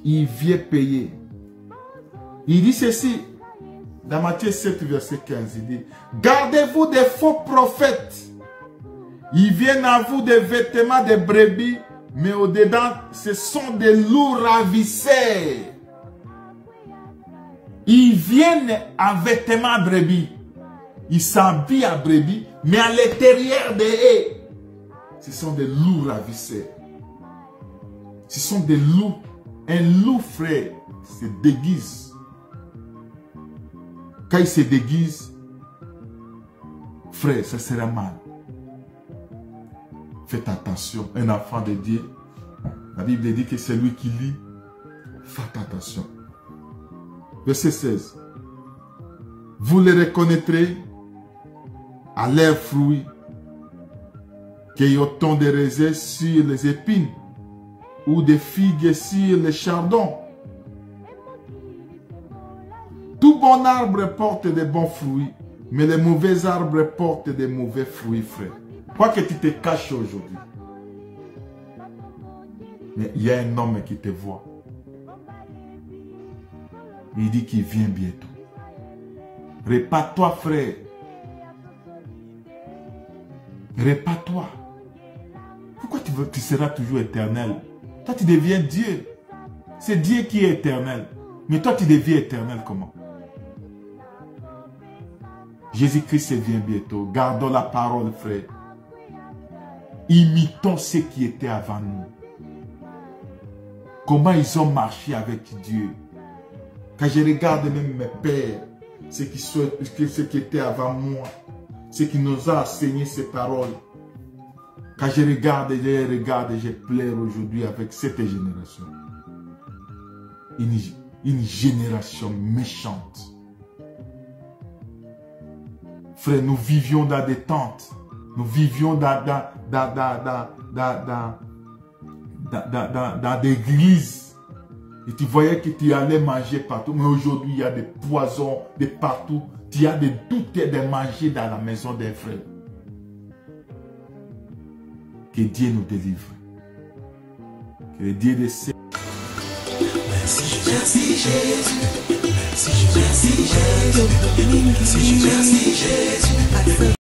Il vient payer. Il dit ceci dans Matthieu 7, verset 15. Il dit, gardez-vous des faux prophètes. Ils viennent à vous des vêtements de brebis, mais au-dedans, ce sont des loups ravisseurs. Ils viennent en vêtements de brebis. Ils s'habillent à brebis, mais à l'intérieur de eux, ce sont des loups ravisseurs. Ce sont des loups. Un loup, frère, se déguise. Quand il se déguise, frère, ça sera mal. Faites attention. Un enfant de Dieu, la Bible dit que c'est lui qui lit. Faites attention. Verset 16. Vous les reconnaîtrez à leurs fruits, qu'il y a autant de raisins sur les épines ou des figues sur les chardons. Tout bon arbre porte de bons fruits, mais les mauvais arbres portent de mauvais fruits, frère. Quoi que tu te caches aujourd'hui, mais il y a un homme qui te voit. Il dit qu'il vient bientôt. Répare-toi, frère. Répare-toi. Pourquoi tu seras toujours éternel? Toi, tu deviens Dieu. C'est Dieu qui est éternel. Mais toi, tu deviens éternel comment? Jésus-Christ vient bientôt. Gardons la parole, frère. Imitons ceux qui étaient avant nous. Comment ils ont marché avec Dieu. Quand je regarde même mes pères, ceux qui étaient avant moi, ceux qui nous ont enseigné ces paroles. Quand je regarde, je pleure aujourd'hui avec cette génération. Une génération méchante. Frère, nous vivions dans des tentes. Nous vivions dans des églises. Et tu voyais que tu allais manger partout. Mais aujourd'hui, il y a des poisons de partout. Tu as de tout de manger dans la maison des frères. Que Dieu nous délivre. Que Dieu décède. Merci Jésus. Merci Jésus. Merci Jésus.